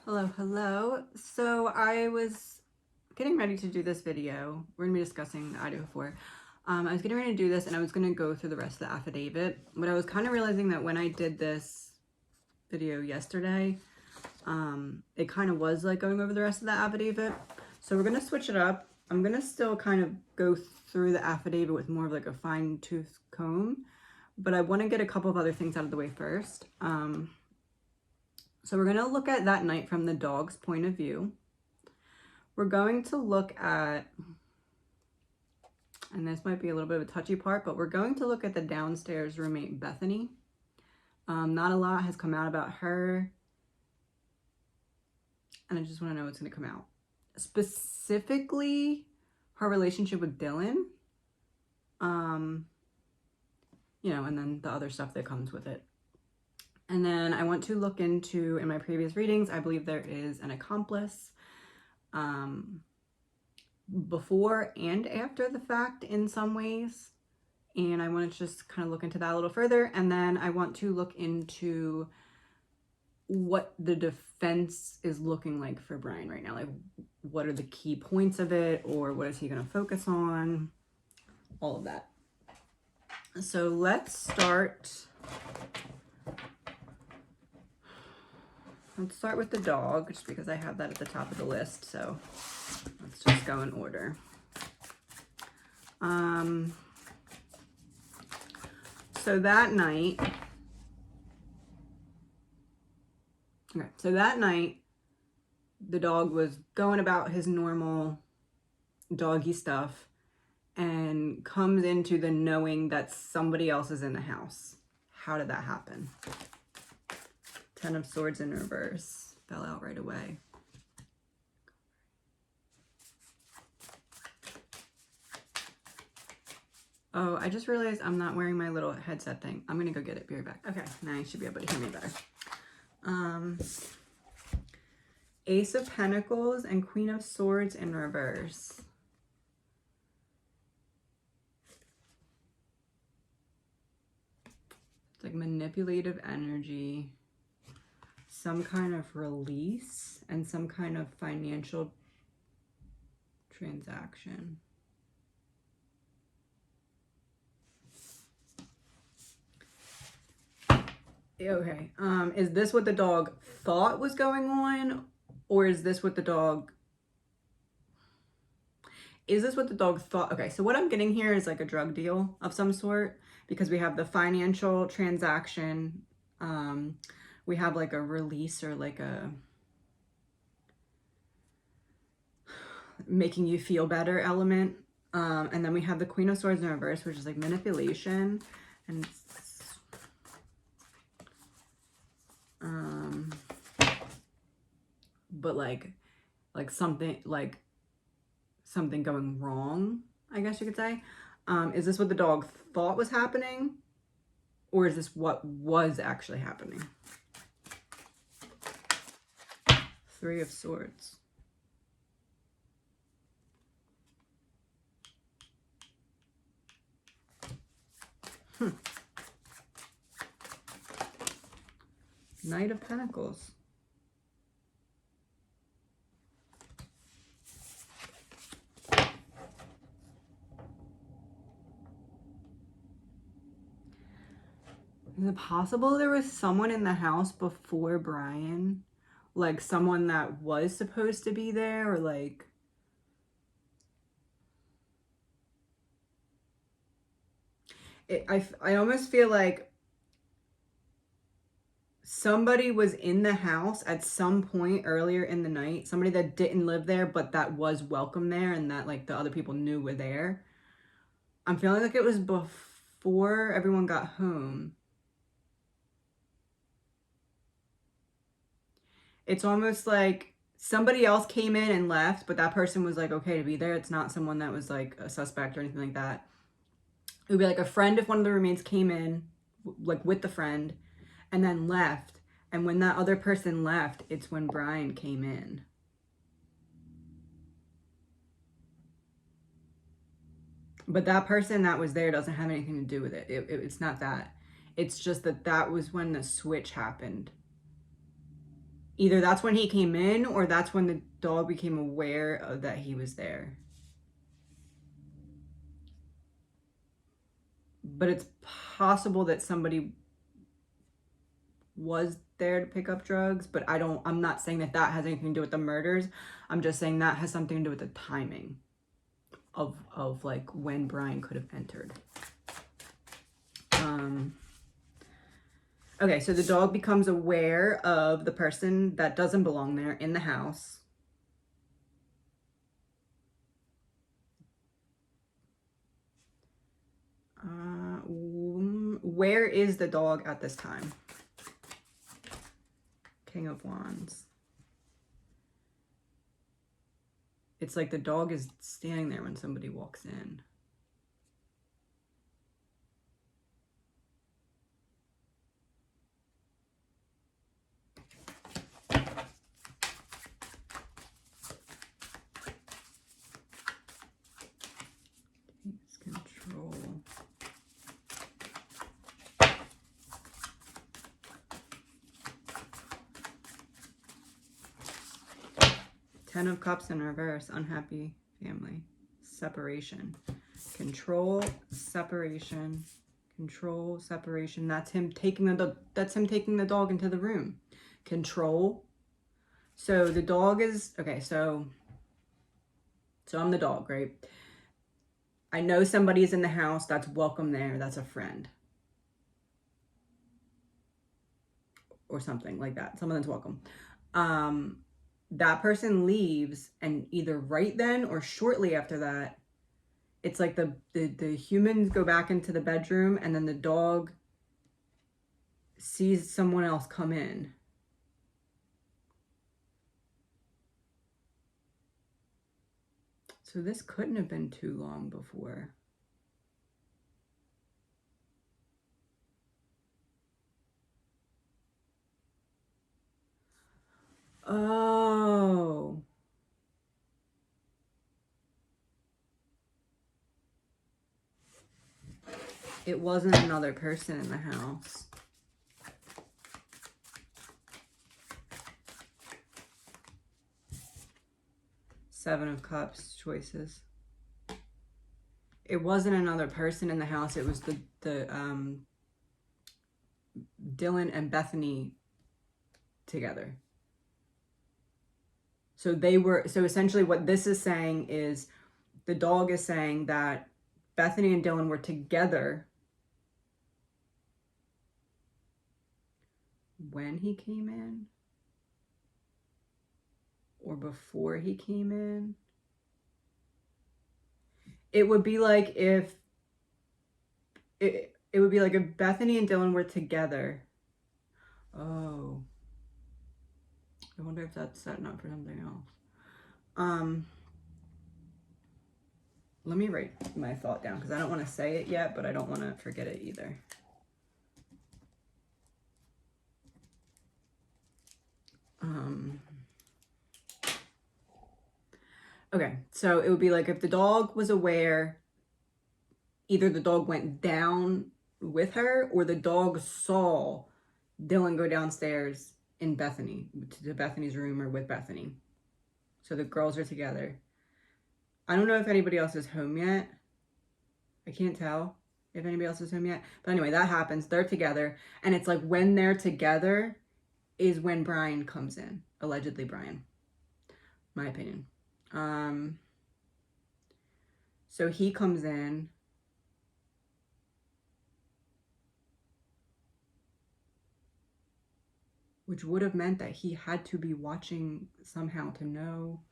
Hello. So I was getting ready to do this video. We're gonna be discussing the IDAHO 4. I was getting ready to do this and I was gonna go through the rest of the affidavit, but I was kind of realizing that when I did this video yesterday, it kind of was like going over the rest of the affidavit. So we're gonna switch it up. I'm gonna still kind of go through the affidavit with more of like a fine-tooth comb, but I want to get a couple of other things out of the way first. So we're going to look at that night from the dog's point of view. We're going to look at, and this might be a little bit of a touchy part, but we're going to look at the downstairs roommate, Bethany. Not a lot has come out about her, and I just want to know what's going to come out. Specifically, her relationship with Dylan, you know, and then the other stuff that comes with it. And then I want to look into, in my previous readings, I believe there is an accomplice before and after the fact in some ways. And I want to just kind of look into that a little further. And then I want to look into what the defense is looking like for Brian right now. Like, what are the key points of it, or what is he going to focus on? All of that. So let's start. Let's start with the dog, just because I have that at the top of the list. So let's just go in order. So that night, the dog was going about his normal doggy stuff and comes into the knowing that somebody else is in the house. How did that happen? 10 of Swords in reverse. Fell out right away. Oh, I just realized I'm not wearing my little headset thing. I'm gonna go get it. Be right back. Okay, now you should be able to hear me better. Ace of Pentacles and Queen of Swords in reverse. It's like manipulative energy. Some kind of release and some kind of financial transaction. Okay, is this what the dog thought was going on, or is this what the dog thought? Okay, so what I'm getting here is like a drug deal of some sort, because we have the financial transaction, we have like a release or like a making you feel better element. And then we have the Queen of Swords in reverse, which is like manipulation. And but like something going wrong, I guess you could say. Is this what the dog thought was happening, or is this what was actually happening? 3 of Swords. Knight of Pentacles. Is it possible there was someone in the house before Brian? Like someone that was supposed to be there, or like... I almost feel like somebody was in the house at some point earlier in the night. Somebody that didn't live there, but that was welcome there, and that like the other people knew were there. I'm feeling like it was before everyone got home. It's almost like somebody else came in and left, but that person was like okay to be there. It's not someone that was like a suspect or anything like that. It would be like a friend if one of the roommates came in, like with the friend, and then left. And when that other person left, it's when Brian came in. But that person that was there doesn't have anything to do with it. It's not that. It's just that was when the switch happened. Either that's when he came in, or that's when the dog became aware of that he was there. But it's possible that somebody was there to pick up drugs, but I'm not saying that that has anything to do with the murders. I'm just saying that has something to do with the timing of like when Brian could have entered. Okay, so the dog becomes aware of the person that doesn't belong there in the house. Where is the dog at this time? King of Wands. It's like the dog is standing there when somebody walks in. Control. Ten of Cups in reverse. Unhappy family. Separation. Control, separation. Control, separation. That's him taking the dog into the room. Control. So the dog is okay, so I'm the dog, right? I know somebody's in the house. That's welcome there. That's a friend. Or something like that. Someone that's welcome. That person leaves, and either right then or shortly after that, it's like the humans go back into the bedroom, and then the dog sees someone else come in. So this couldn't have been too long before. Oh. It wasn't another person in the house. Seven of Cups, choices. It wasn't another person in the house. It was the Dylan and Bethany together. So essentially what this is saying is the dog is saying that Bethany and Dylan were together when he came in, or before he came in. It would be like if Bethany and Dylan were together. Oh. I wonder if that's setting up for something else. Let me write my thought down because I don't want to say it yet, but I don't want to forget it either. Okay, so it would be like if the dog was aware, either the dog went down with her or the dog saw Dylan go downstairs in Bethany, to Bethany's room or with Bethany. So the girls are together. I don't know if anybody else is home yet. I can't tell if anybody else is home yet. But anyway, that happens. They're together. And it's like when they're together is when Brian comes in. Allegedly Brian. My opinion. So he comes in. Which would have meant that he had to be watching somehow to know,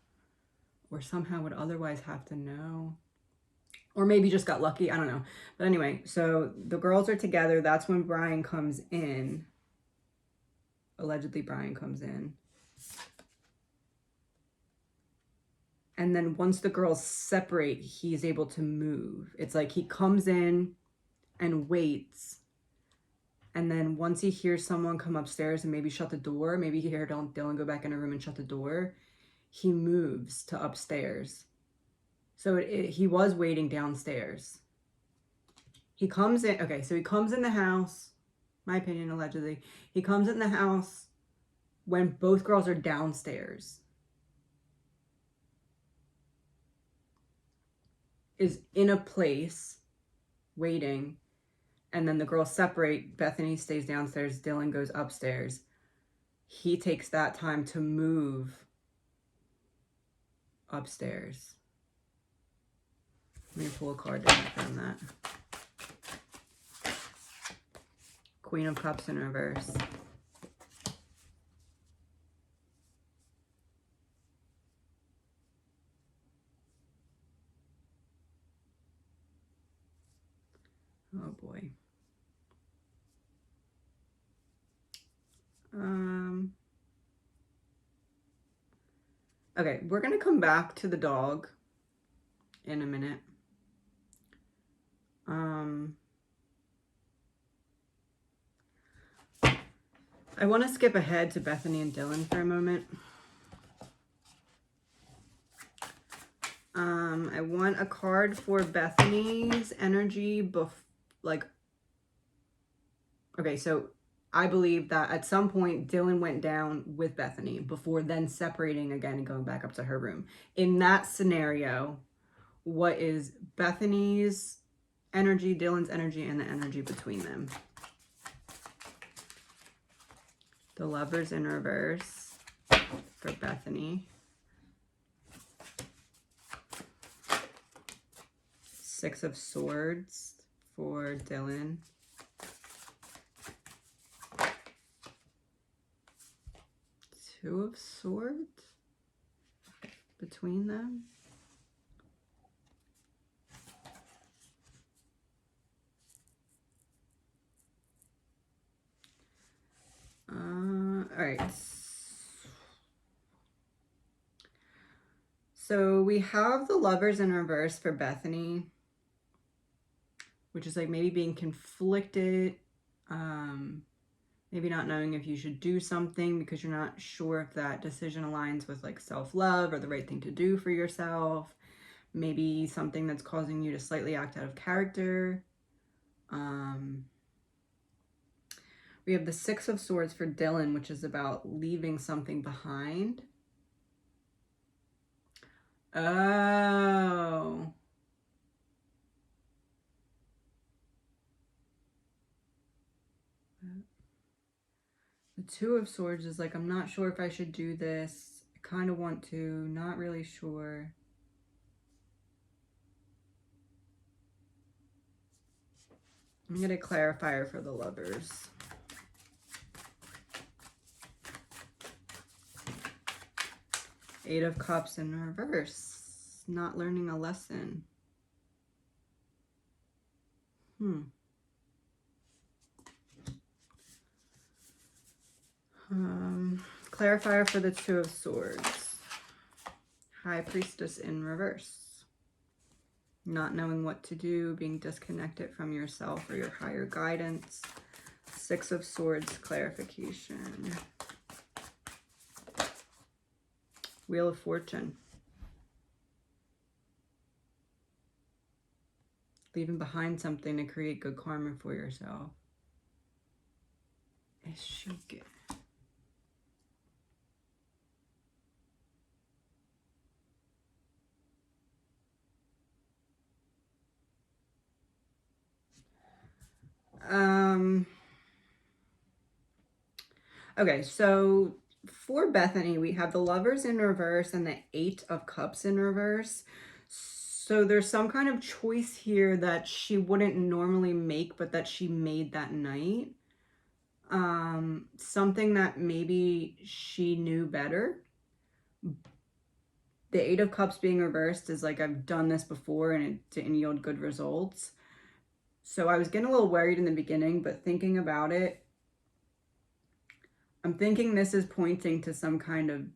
or somehow would otherwise have to know, or maybe just got lucky. I don't know. But anyway, so the girls are together. That's when Brian comes in. Allegedly Brian comes in. And then once the girls separate, he's able to move. It's like he comes in and waits. And then once he hears someone come upstairs and maybe shut the door, maybe he heard Dylan go back in a room and shut the door, he moves to upstairs. So he was waiting downstairs. He comes in. Okay, so he comes in the house. My opinion, allegedly. He comes in the house when both girls are downstairs, is in a place waiting, and then the girls separate. Bethany stays downstairs, Dylan goes upstairs. He takes that time to move upstairs. Let me pull a card to confirm that. Queen of Cups in reverse. Oh boy. Okay, we're gonna come back to the dog in a minute. I want to skip ahead to Bethany and Dylan for a moment. I want a card for Bethany's energy okay, so I believe that at some point Dylan went down with Bethany before then separating again and going back up to her room. In that scenario, what is Bethany's energy, Dylan's energy, and the energy between them? The Lovers in reverse for Bethany. Six of Swords for Dylan. Two of Swords between them. All right. So we have the Lovers in reverse for Bethany, which is like maybe being conflicted, maybe not knowing if you should do something because you're not sure if that decision aligns with like self-love or the right thing to do for yourself. Maybe something that's causing you to slightly act out of character. We have the Six of Swords for Dylan, which is about leaving something behind. Oh. The Two of Swords is like, I'm not sure if I should do this. I kind of want to, not really sure. I'm going to clarifier for the Lovers. Eight of Cups in reverse. Not learning a lesson. Clarifier for the Two of Swords. High Priestess in reverse. Not knowing what to do, being disconnected from yourself or your higher guidance. Six of Swords clarification. Wheel of Fortune. Leaving behind something to create good karma for yourself. Eshuke. Okay, so for Bethany, we have the Lovers in reverse and the Eight of Cups in reverse. So there's some kind of choice here that she wouldn't normally make, but that she made that night. Something that maybe she knew better. The Eight of Cups being reversed is like, I've done this before and it didn't yield good results. So I was getting a little worried in the beginning, but thinking about it, I'm thinking this is pointing to some kind of,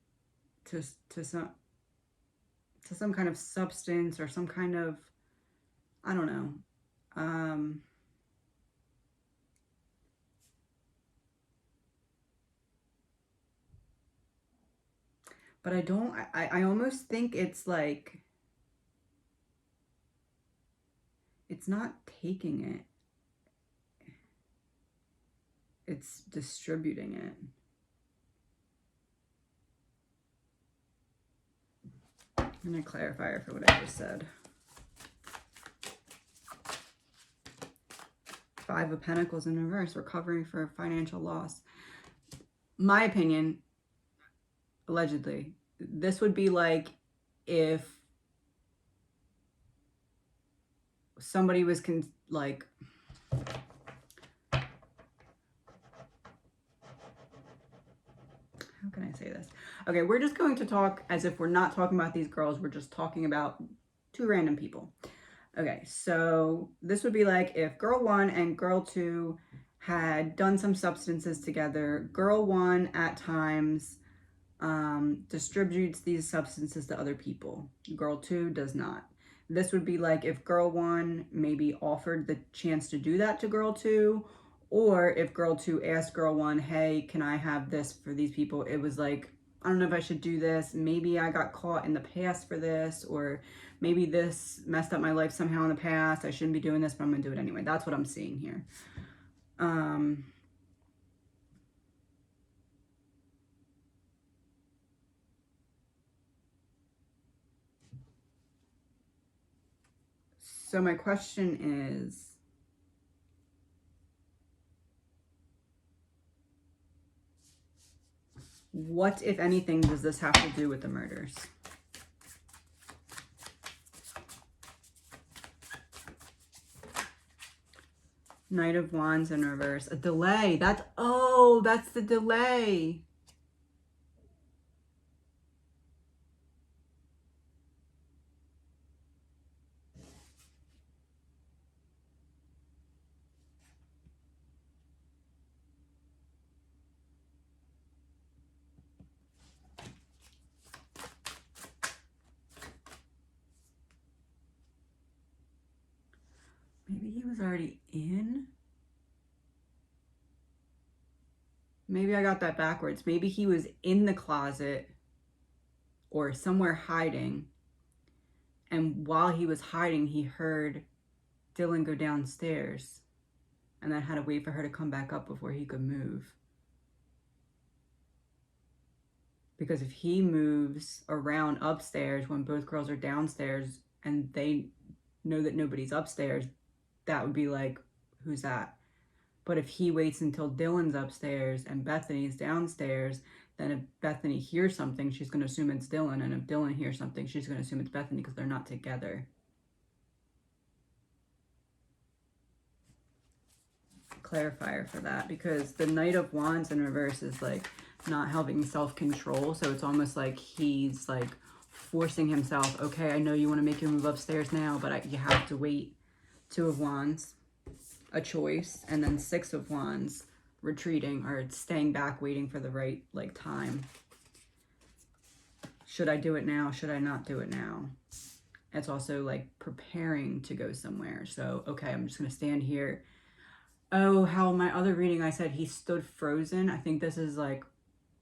to some kind of substance or some kind of, I don't know. But I almost think it's like, it's not taking it. It's distributing it. I'm going to clarify for what I just said. 5 of Pentacles in reverse, recovering for financial loss. My opinion, allegedly, this would be like if somebody was like, how can I say this? Okay, we're just going to talk as if we're not talking about these girls. We're just talking about 2 random people. Okay, so this would be like if girl 1 and girl 2 had done some substances together. Girl 1 at times distributes these substances to other people. Girl 2 does not. This would be like if girl 1 maybe offered the chance to do that to girl 2, or if girl 2 asked girl 1, hey, can I have this for these people? It was like, I don't know if I should do this. Maybe I got caught in the past for this, or maybe this messed up my life somehow in the past. I shouldn't be doing this, but I'm going to do it anyway. That's what I'm seeing here. So my question is, what, if anything, does this have to do with the murders? Knight of Wands in reverse. A delay. That's, oh, that's the delay. Maybe he was already in. Maybe I got that backwards. Maybe he was in the closet or somewhere hiding. And while he was hiding, he heard Dylan go downstairs and then had to wait for her to come back up before he could move. Because if he moves around upstairs when both girls are downstairs and they know that nobody's upstairs, that would be like, who's that? But if he waits until Dylan's upstairs and Bethany's downstairs, then if Bethany hears something, she's going to assume it's Dylan. And if Dylan hears something, she's going to assume it's Bethany because they're not together. Clarifier for that, because the Knight of Wands in reverse is like not having self-control. So it's almost like he's like forcing himself. Okay, I know you want to make your move upstairs now, but you have to wait. 2 of Wands, a choice, and then 6 of Wands, retreating or staying back, waiting for the right like time. Should I do it now? Should I not do it now? It's also like preparing to go somewhere. So, okay, I'm just going to stand here. Oh, how my other reading, I said he stood frozen. I think this is like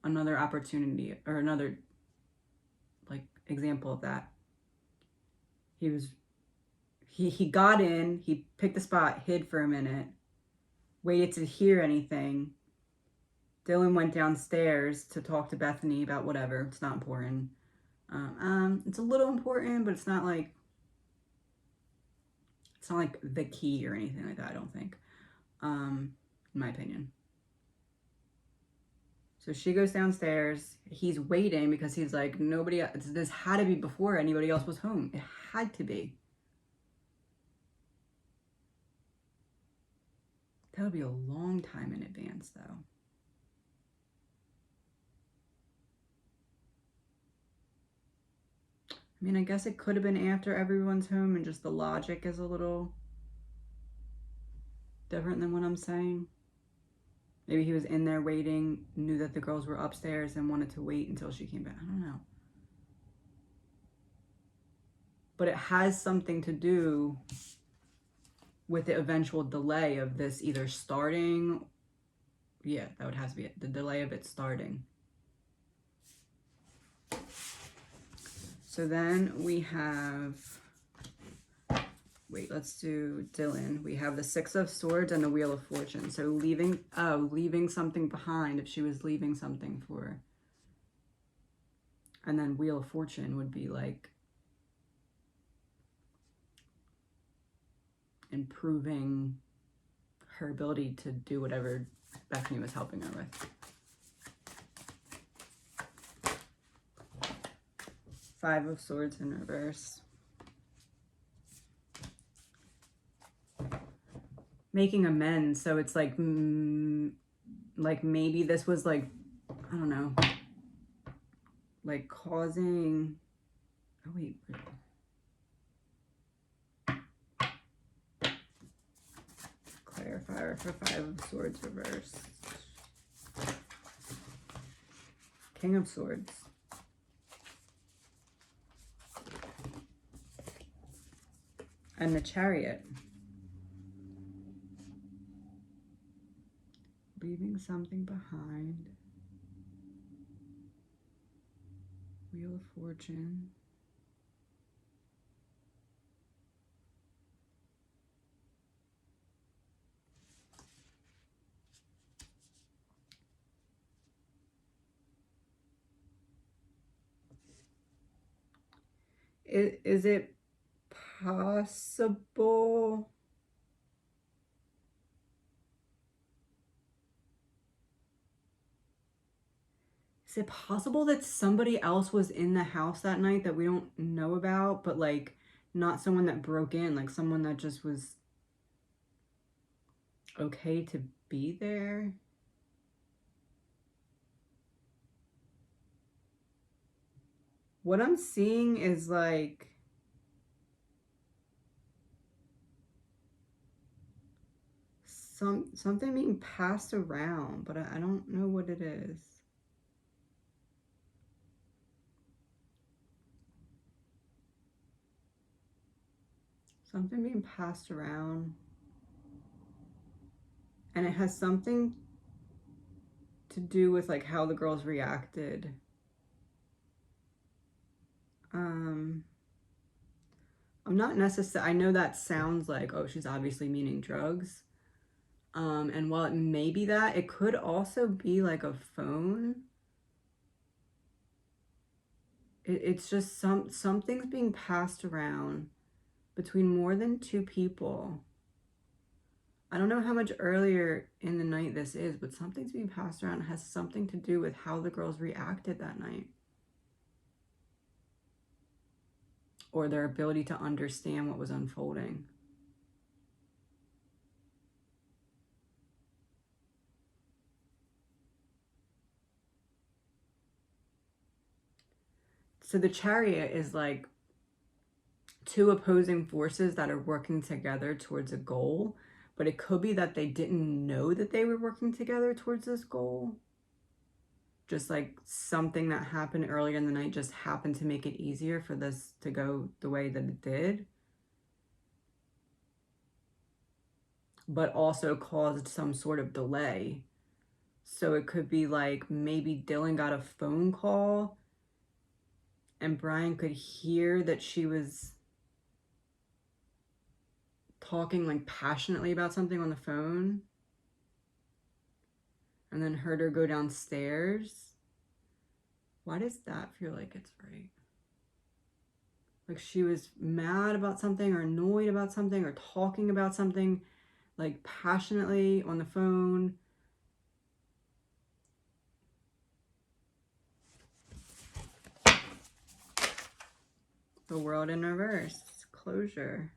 another opportunity or another like example of that. He got in, he picked a spot, hid for a minute, waited to hear anything. Dylan went downstairs to talk to Bethany about whatever. It's not important. It's a little important, but it's not like the key or anything like that, I don't think. In my opinion. So she goes downstairs. He's waiting because he's like, nobody else, this had to be before anybody else was home. It had to be. That would be a long time in advance, though. I mean, I guess it could have been after everyone's home and just the logic is a little different than what I'm saying. Maybe he was in there waiting, knew that the girls were upstairs and wanted to wait until she came back. I don't know. But it has something to do with the eventual delay of this either starting. Yeah, that would have to be it. The delay of it starting. So then we have, wait, let's do Dylan. We have the 6 of Swords and the Wheel of Fortune. So leaving something behind, if she was leaving something for. And then Wheel of Fortune would be like improving her ability to do whatever Bethany was helping her with. Five of Swords in reverse. Making amends. So it's like maybe this was like, I don't know, like causing, oh wait. Clarifier for Five of Swords reverse. King of Swords. And the Chariot. Leaving something behind. Wheel of Fortune. Is it possible? Is it possible that somebody else was in the house that night that we don't know about, but like not someone that broke in, like someone that just was okay to be there? What I'm seeing is like something being passed around, but I don't know what it is. Something being passed around. And it has something to do with like how the girls reacted. I'm not necessarily, I know that sounds like, oh, she's obviously meaning drugs. And while it may be that, it could also be like a phone. It's just something's being passed around between more than two people. I don't know how much earlier in the night this is, but something's being passed around. It has something to do with how the girls reacted that night. Or their ability to understand what was unfolding. So the Chariot is like two opposing forces that are working together towards a goal, but it could be that they didn't know that they were working together towards this goal. Just like something that happened earlier in the night just happened to make it easier for this to go the way that it did. But also caused some sort of delay. So it could be like maybe Dylan got a phone call and Brian could hear that she was talking like passionately about something on the phone, and then heard her go downstairs. Why does that feel like it's right? Like she was mad about something or annoyed about something or talking about something like passionately on the phone. The World in reverse. Closure.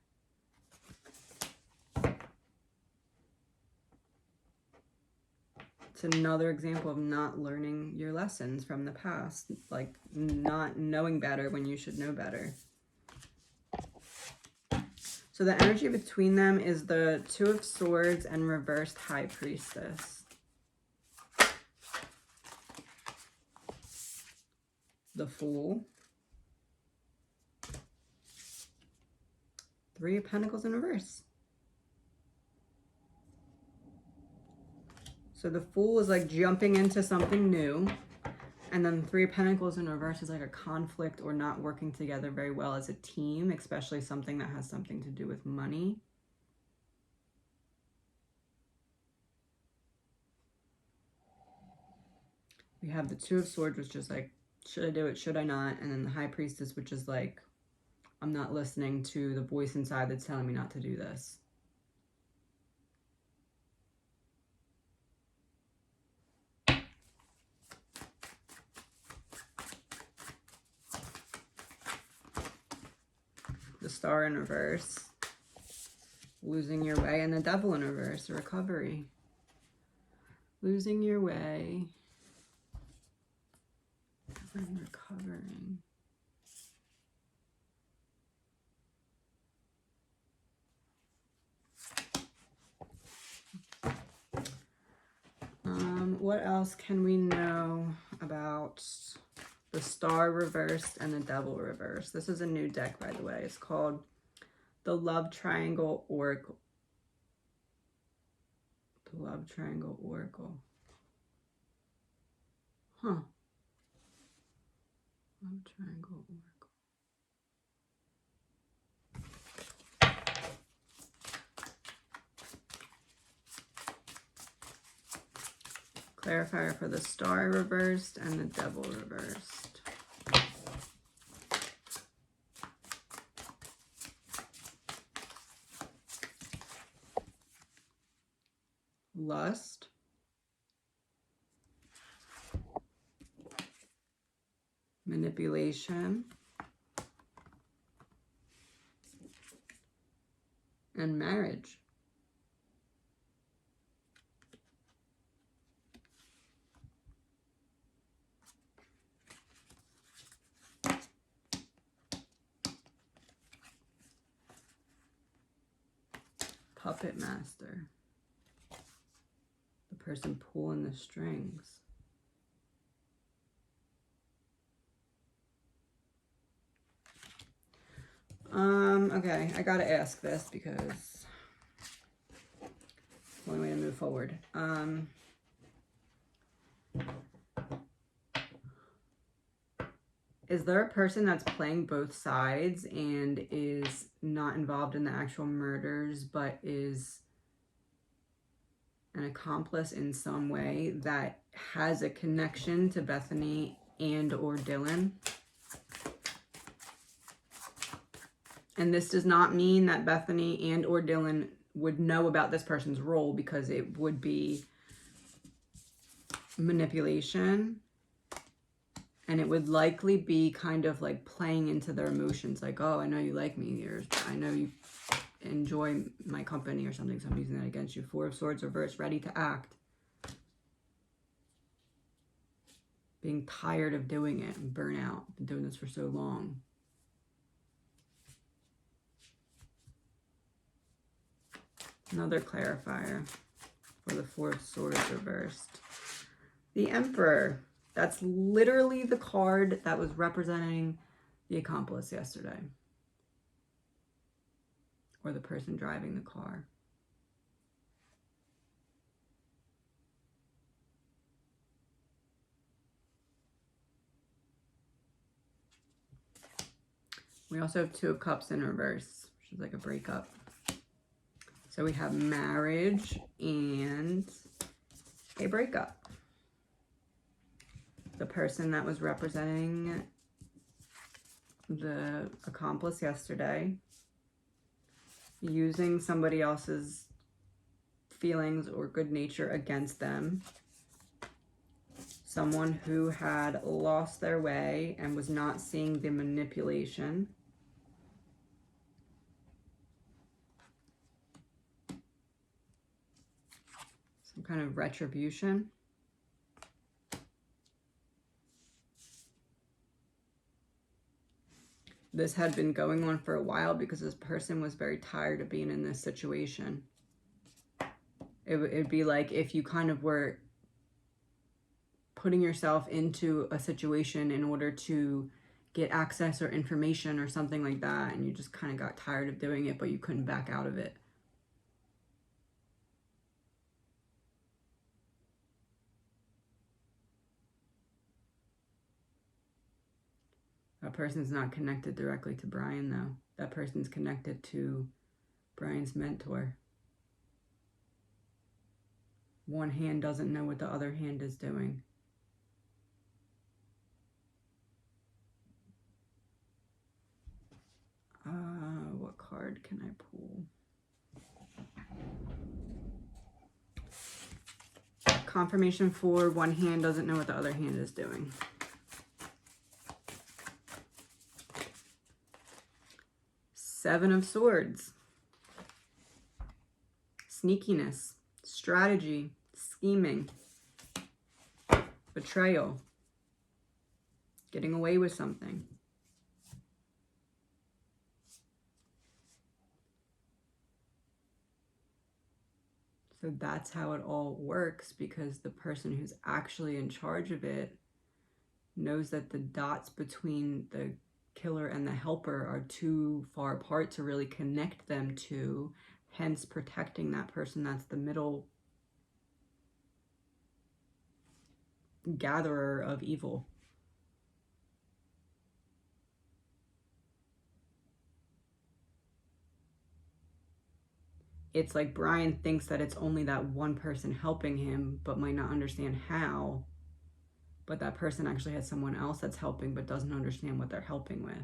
It's another example of not learning your lessons from the past, like not knowing better when you should know better. So the energy between them is the Two of Swords and reversed High Priestess. The Fool. Three of Pentacles in reverse. So the Fool is like jumping into something new. And then Three of Pentacles in reverse is like a conflict or not working together very well as a team, especially something that has something to do with money. We have the Two of Swords, which is like, should I do it? Should I not? And then the High Priestess, which is like, I'm not listening to the voice inside that's telling me not to do this. the Star in reverse, losing your way, and the Devil in reverse, recovery. Losing your way and recovering. What else can we know about the Star reversed and the Devil reversed? This is a new deck, by the way. It's called the Love Triangle Oracle. The Love Triangle Oracle. Huh. Love Triangle Oracle. Clarifier for the Star reversed and the Devil reversed. Lust. Manipulation. And marriage. Puppet master. The person pulling the strings. Okay, I gotta ask this because it's the only way to move forward. Is there a person that's playing both sides and is not involved in the actual murders, but is an accomplice in some way that has a connection to Bethany and or Dylan? And this does not mean that Bethany and or Dylan would know about this person's role, because it would be manipulation. And it would likely be kind of like playing into their emotions. Like, oh, I know you like me. Or I know you enjoy my company or something. So I'm using that against you. Four of Swords reversed, ready to act. Being tired of doing it and burnout. Been doing this for so long. Another clarifier for the Four of Swords reversed. The Emperor. That's literally the card that was representing the accomplice yesterday. Or the person driving the car. We also have Two of Cups in reverse, which is like a breakup. So we have marriage and a breakup. The person that was representing the accomplice yesterday, using somebody else's feelings or good nature against them. Someone who had lost their way and was not seeing the manipulation. Some kind of retribution. This had been going on for a while because this person was very tired of being in this situation. It'd be like if you kind of were putting yourself into a situation in order to get access or information or something like that, and you just kind of got tired of doing it, but you couldn't back out of it. That person's not connected directly to Brian, though. That person's connected to Brian's mentor. One hand doesn't know what the other hand is doing. What card can I pull? Confirmation for one hand doesn't know what the other hand is doing. Seven of Swords. Sneakiness, strategy, scheming, betrayal, getting away with something. So that's how it all works, because the person who's actually in charge of it knows that the dots between the killer and the helper are too far apart to really connect them to, hence protecting that person that's the middle gatherer of evil. It's like Brian thinks that it's only that one person helping him, but might not understand how. But that person actually has someone else that's helping, but doesn't understand what they're helping with.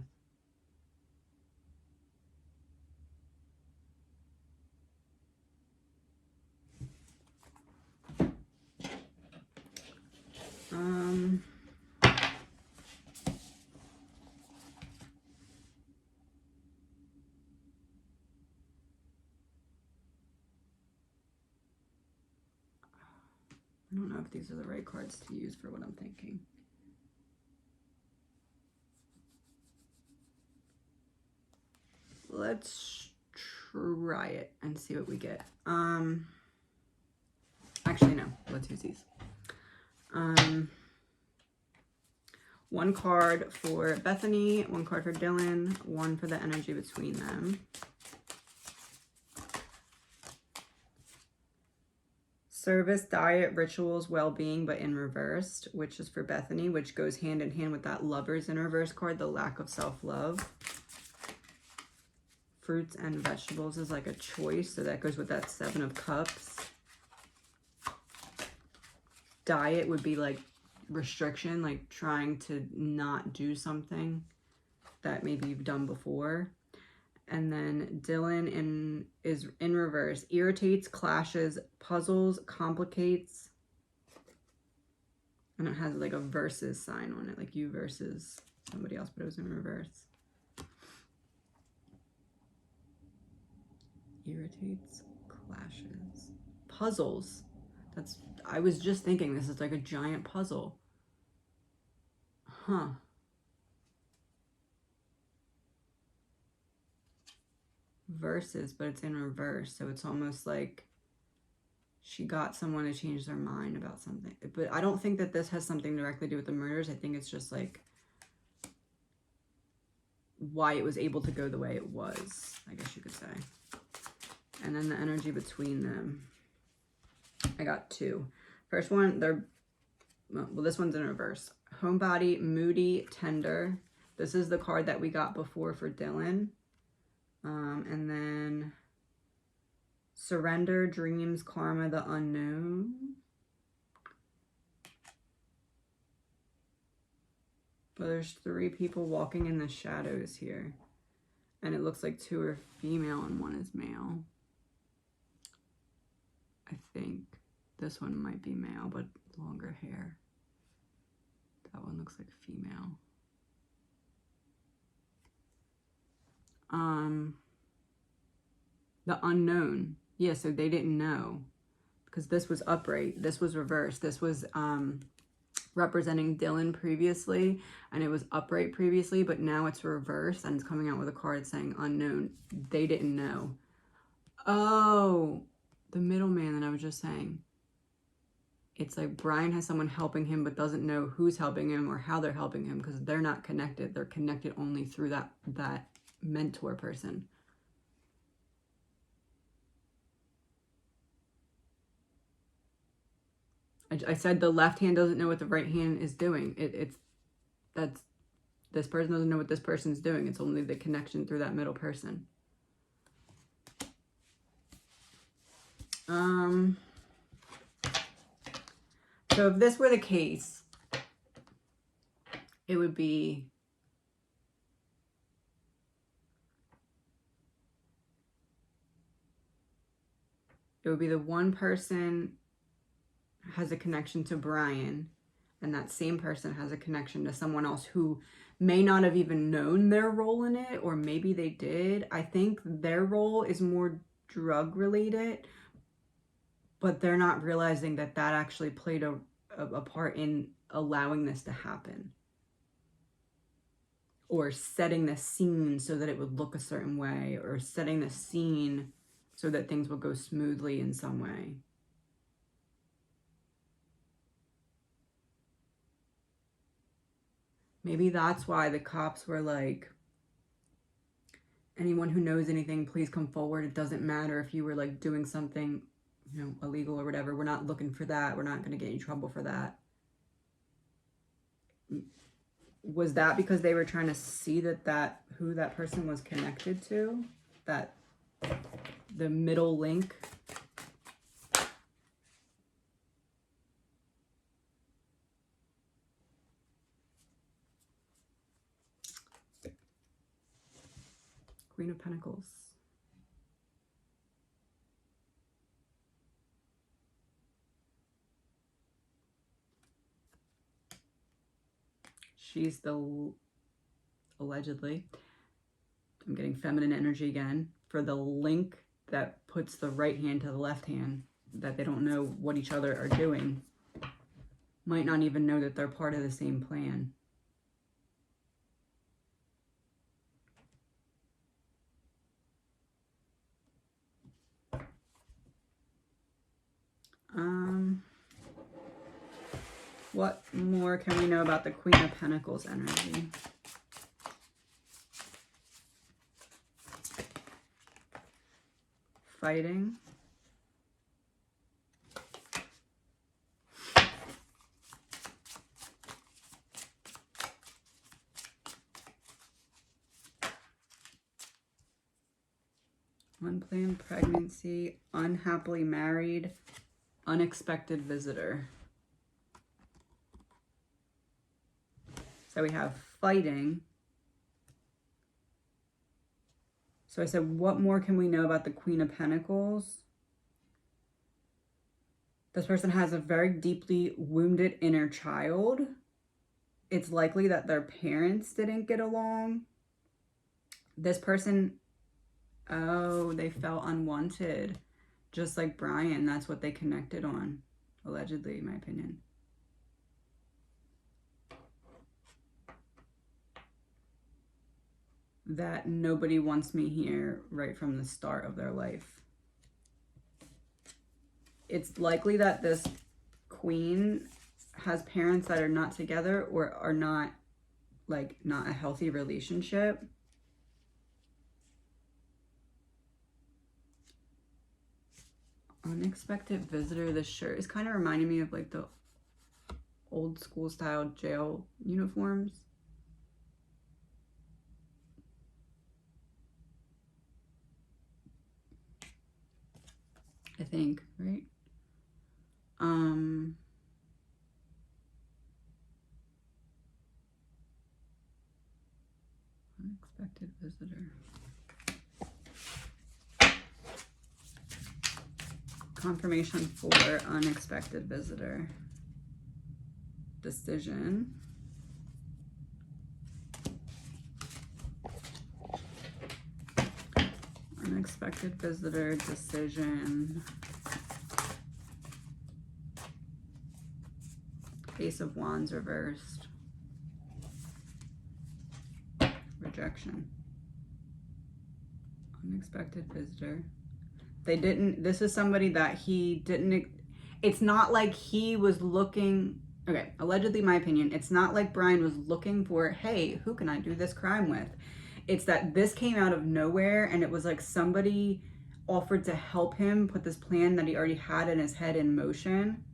I don't know if these are the right cards to use for what I'm thinking. Let's try it and see what we get. Actually, no. Let's use these. One card for Bethany, one card for Dylan, one for the energy between them. Service, diet, rituals, well-being, but in reversed, which is for Bethany, which goes hand in hand with that Lovers in reverse card, the lack of self-love. Fruits and vegetables is like a choice, so that goes with that Seven of Cups. Diet would be like restriction, like trying to not do something that maybe you've done before. And then Dylan is in reverse. Irritates, clashes, puzzles, complicates. And it has like a versus sign on it, like you versus somebody else, but it was in reverse. Irritates, clashes, puzzles. I was just thinking this is like a giant puzzle. Huh. Versus, but it's in reverse, so it's almost like she got someone to change their mind about something. But I don't think that this has something directly to do with the murders. I think it's just like why it was able to go the way it was, I guess you could say. And then the energy between them, I got two. First one, well, this one's in reverse. Homebody, moody, tender. This is the card that we got before for Dylan. And then surrender, dreams, karma, the unknown. Well, there's three people walking in the shadows here. And it looks like two are female and one is male. I think this one might be male, but longer hair. That one looks like female. The unknown. Yeah, so they didn't know. Because this was upright. This was reversed. This was representing Dylan previously. And it was upright previously, but now it's reversed. And it's coming out with a card saying unknown. They didn't know. Oh, the middleman that I was just saying. It's like Brian has someone helping him, but doesn't know who's helping him or how they're helping him, because they're not connected. They're connected only through that mentor person. I said the left hand doesn't know what the right hand is doing. This person doesn't know what this person's doing. It's only the connection through that middle person. So if this were the case, it would be the one person has a connection to Brian, and that same person has a connection to someone else who may not have even known their role in it, or maybe they did. I think their role is more drug related, but they're not realizing that that actually played a part in allowing this to happen, or setting the scene so that it would look a certain way, or setting the scene so that things would go smoothly in some way. Maybe that's why the cops were like, anyone who knows anything, please come forward. It doesn't matter if you were like doing something, you know, illegal or whatever. We're not looking for that. We're not going to get you in trouble for that. Was that because they were trying to see that who that person was connected to? That the middle link? Queen of Pentacles. She's the, allegedly, I'm getting feminine energy again, for the link that puts the right hand to the left hand, that they don't know what each other are doing. Might not even know that they're part of the same plan. What more can we know about the Queen of Pentacles energy? Fighting. Unplanned pregnancy, unhappily married, unexpected visitor. So we have fighting. So I said, what more can we know about the Queen of Pentacles? This person has a very deeply wounded inner child. It's likely that their parents didn't get along. This person, oh, they felt unwanted. Just like Brian, that's what they connected on, allegedly, in my opinion. That nobody wants me here right from the start of their life. It's likely that this queen has parents that are not together, or are not, like, not a healthy relationship. Unexpected visitor. This shirt is kind of reminding me of like the old school style jail uniforms. I think, right? Unexpected visitor. Confirmation for unexpected visitor. Decision. Unexpected visitor, decision. Ace of Wands reversed. Rejection. Unexpected visitor. They didn't, this is somebody that he didn't, it's not like he was looking, okay, allegedly, my opinion, it's not like Brian was looking for, hey, who can I do this crime with? It's that this came out of nowhere, and it was like somebody offered to help him put this plan that he already had in his head in motion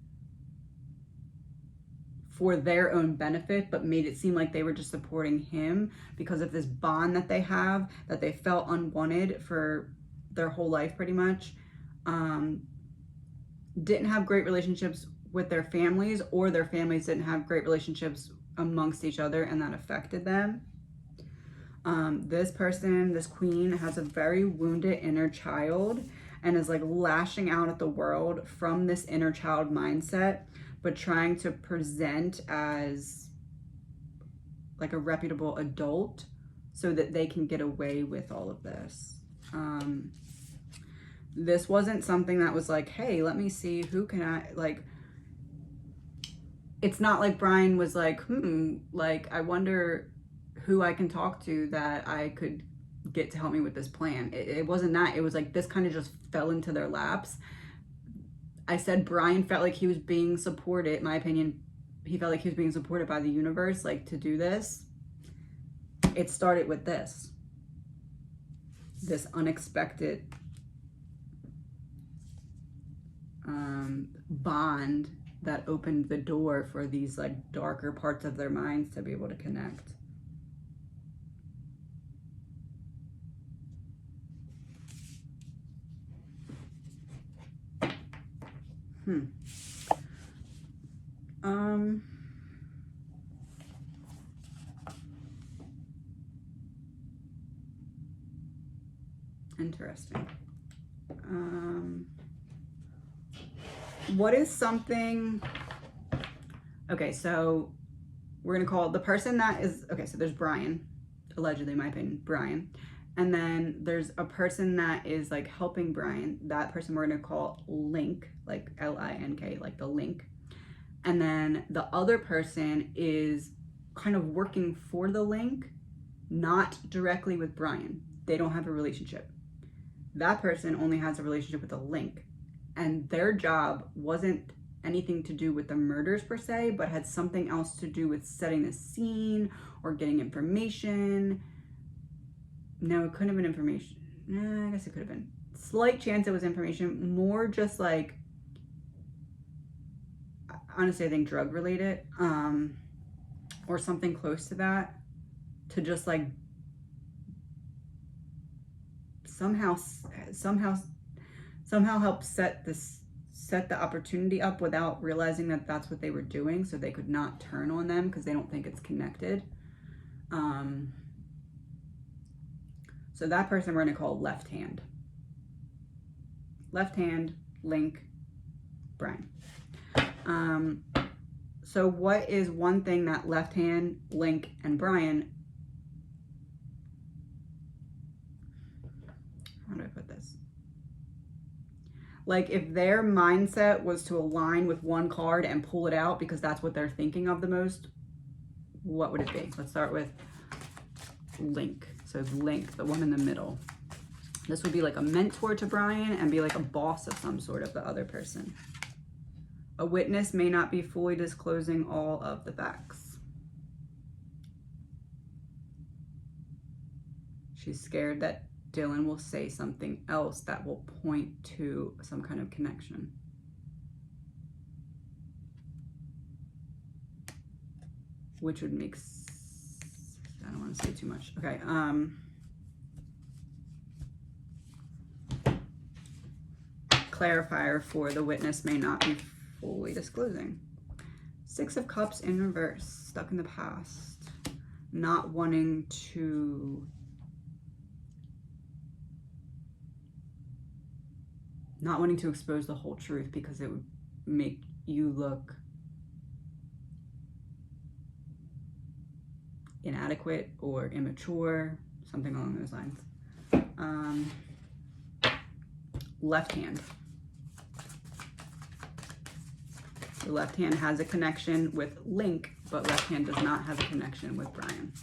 for their own benefit, but made it seem like they were just supporting him because of this bond that they have, that they felt unwanted for their whole life pretty much. Didn't have great relationships with their families, or their families didn't have great relationships amongst each other, and that affected them. This person, this queen, has a very wounded inner child and is like lashing out at the world from this inner child mindset, but trying to present as like a reputable adult so that they can get away with all of this. This wasn't something that was like, hey, let me see who can I, like, it's not like Brian was like, like, I wonder who I can talk to that I could get to help me with this plan. It wasn't that. It was like, this kind of just fell into their laps. I said Brian felt like he was being supported. In my opinion, he felt like he was being supported by the universe, like, to do this. It started with this unexpected bond that opened the door for these like darker parts of their minds to be able to connect. Interesting. What is something, okay, so we're gonna call the person that is, okay, so there's Brian, allegedly, in my opinion, Brian, and then there's a person that is like helping Brian. That person we're gonna call Link, like L-I-N-K, like the link. And then the other person is kind of working for the link, not directly with Brian. They don't have a relationship. That person only has a relationship with the link, and their job wasn't anything to do with the murders per se, but had something else to do with setting the scene or getting information. No, it couldn't have been information. I guess it could have been. Slight chance it was information, more just like, honestly, I think drug related, or something close to that, to just like somehow help set the opportunity up without realizing that that's what they were doing, so they could not turn on them because they don't think it's connected. So that person we're gonna call left hand. Left hand, Link, Brian. So what is one thing that left hand, Link, and Brian, how do I put this? Like, if their mindset was to align with one card and pull it out because that's what they're thinking of the most, what would it be? Let's start with Link. So Link, the one in the middle. This would be like a mentor to Brian and be like a boss of some sort of the other person. A witness may not be fully disclosing all of the facts. She's scared that Dylan will say something else that will point to some kind of connection. Which would make I don't want to say too much. Okay. Clarifier for the witness may not be fully disclosing. 6 of Cups in reverse, stuck in the past, not wanting to expose the whole truth because it would make you look inadequate or immature, something along those lines. Left hand. The left hand has a connection with Link, but left hand does not have a connection with Brian.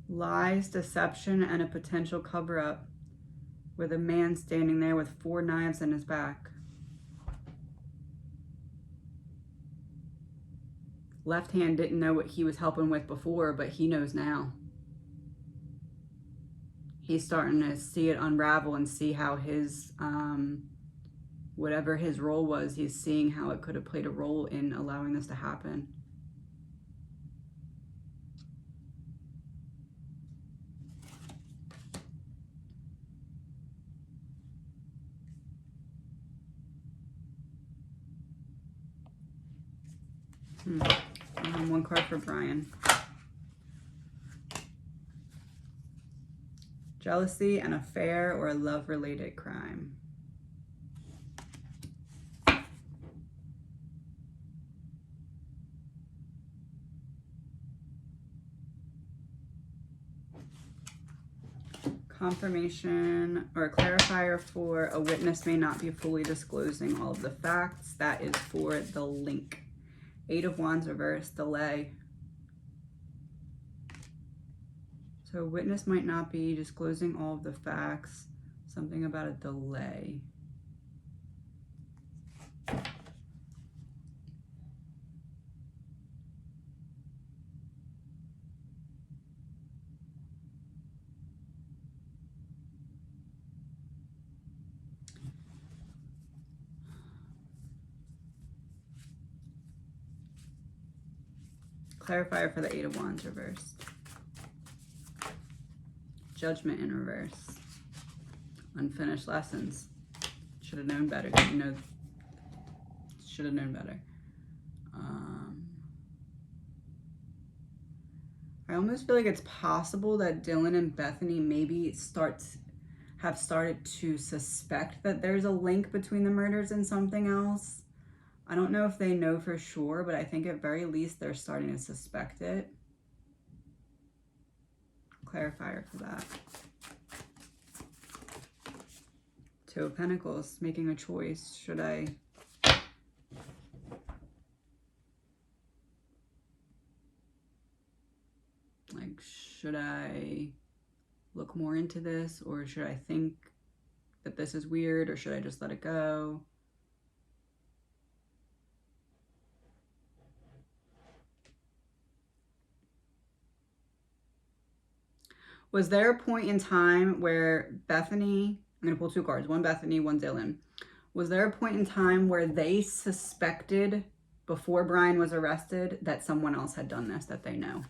Lies, deception, and a potential cover-up, with a man standing there with 4 knives in his back. Left hand didn't know what he was helping with before, but he knows now. He's starting to see it unravel and see how his, whatever his role was, he's seeing how it could have played a role in allowing this to happen. One card for Brian. Jealousy, an affair, or a love-related crime. Confirmation or clarifier for a witness may not be fully disclosing all of the facts. That is for the link. 8 of Wands reverse, delay. So a witness might not be disclosing all of the facts. Something about a delay. Clarifier for the 8 of Wands reversed. Judgment in reverse. Unfinished lessons. Should have known better. Didn't know. Should have known better. I almost feel like it's possible that Dylan and Bethany maybe have started to suspect that there's a link between the murders and something else. I don't know if they know for sure, but I think at very least they're starting to suspect it. Clarifier for that. 2 of Pentacles, making a choice. Should I... should I look more into this, or should I think that this is weird, or should I just let it go? Was there a point in time where Bethany, I'm going to pull 2 cards, one Bethany, one Dylan. Was there a point in time where they suspected before Brian was arrested that someone else had done this that they know?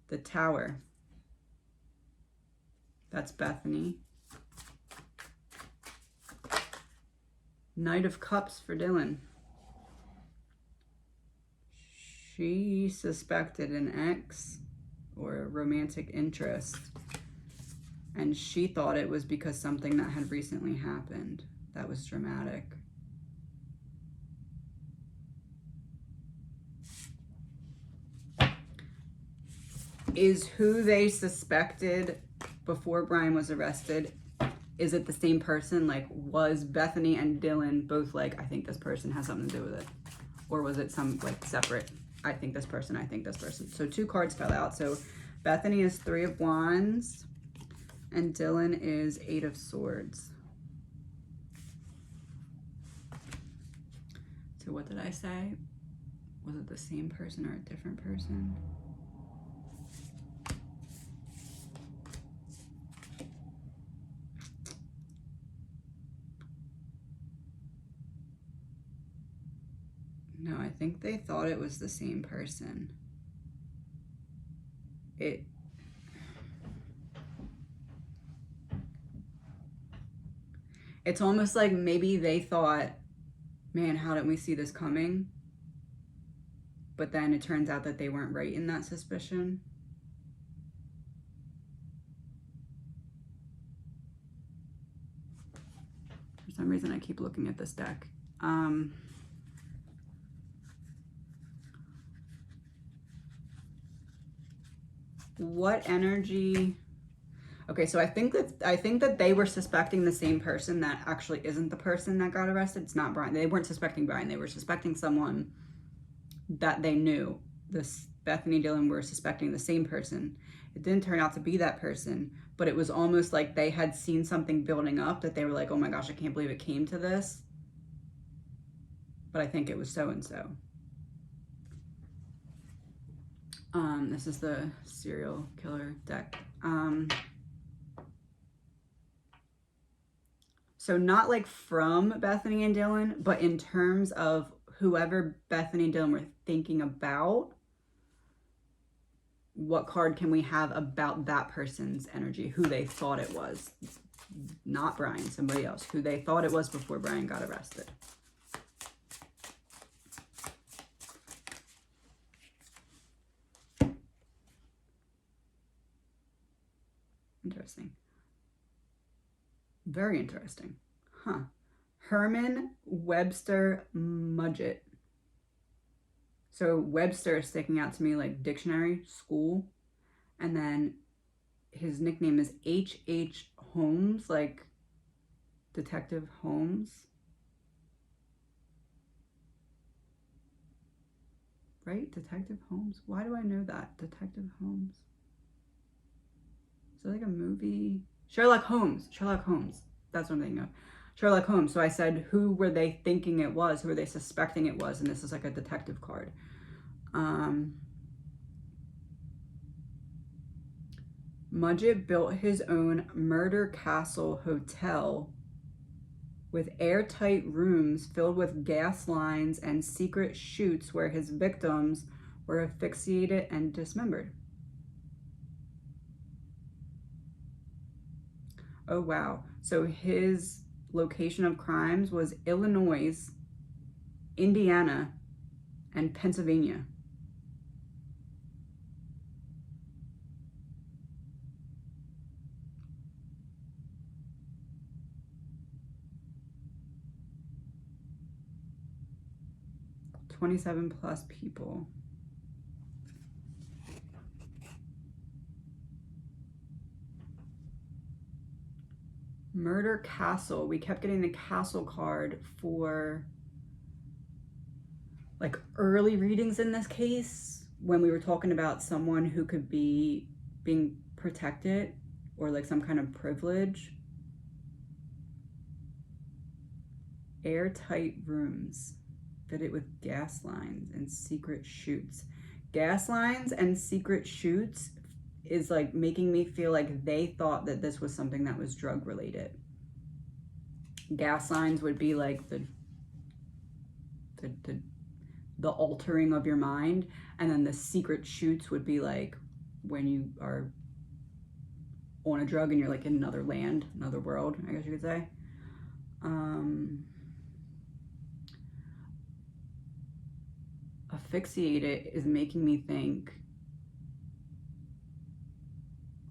The Tower. That's Bethany. Knight of Cups for Dylan. She suspected an ex or a romantic interest, and she thought it was because something that had recently happened that was dramatic. Is who they suspected before Brian was arrested, is it the same person? Like, was Bethany and Dylan both like, I think this person has something to do with it? Or was it some, like, separate, I think this person, I think this person? So 2 cards fell out. So Bethany is 3 of Wands, and Dylan is 8 of Swords. So what did I say? Was it the same person or a different person? No, I think they thought it was the same person. It's almost like maybe they thought, man, how didn't we see this coming? But then it turns out that they weren't right in that suspicion. For some reason, I keep looking at this deck. What energy? Okay, so I think that they were suspecting the same person that actually isn't the person that got arrested. It's not Brian. They weren't suspecting Brian. They were suspecting someone that they knew. This Bethany and Dylan were suspecting the same person. It didn't turn out to be that person, but it was almost like they had seen something building up that they were like, oh my gosh, I can't believe it came to this. But I think it was so-and-so. This is the serial killer deck. So not like from Bethany and Dylan, but in terms of whoever Bethany and Dylan were thinking about, what card can we have about that person's energy, who they thought it was? Not Brian, somebody else, who they thought it was before Brian got arrested. Interesting. Very interesting. Huh. Herman Webster Mudgett. So Webster is sticking out to me like dictionary, school. And then his nickname is H.H. Holmes, like Detective Holmes. Right? Detective Holmes? Why do I know that? Detective Holmes. Is it like a movie? Sherlock Holmes. Sherlock Holmes. That's what I'm thinking of. Sherlock Holmes. So I said, who were they thinking it was? Who were they suspecting it was? And this is like a detective card. Mudgett built his own Murder Castle hotel with airtight rooms filled with gas lines and secret chutes where his victims were asphyxiated and dismembered. Oh, wow. So his location of crimes was Illinois, Indiana, and Pennsylvania. +27 people. Murder Castle. We kept getting the castle card for like early readings in this case when we were talking about someone who could be being protected or like some kind of privilege. Airtight rooms fitted with gas lines and secret chutes. Gas lines and secret chutes is like making me feel like they thought that this was something that was drug related. Gas lines would be like the altering of your mind, and then the secret chutes would be like when you are on a drug and you're like in another land, another world, I guess you could say. Asphyxiated is making me think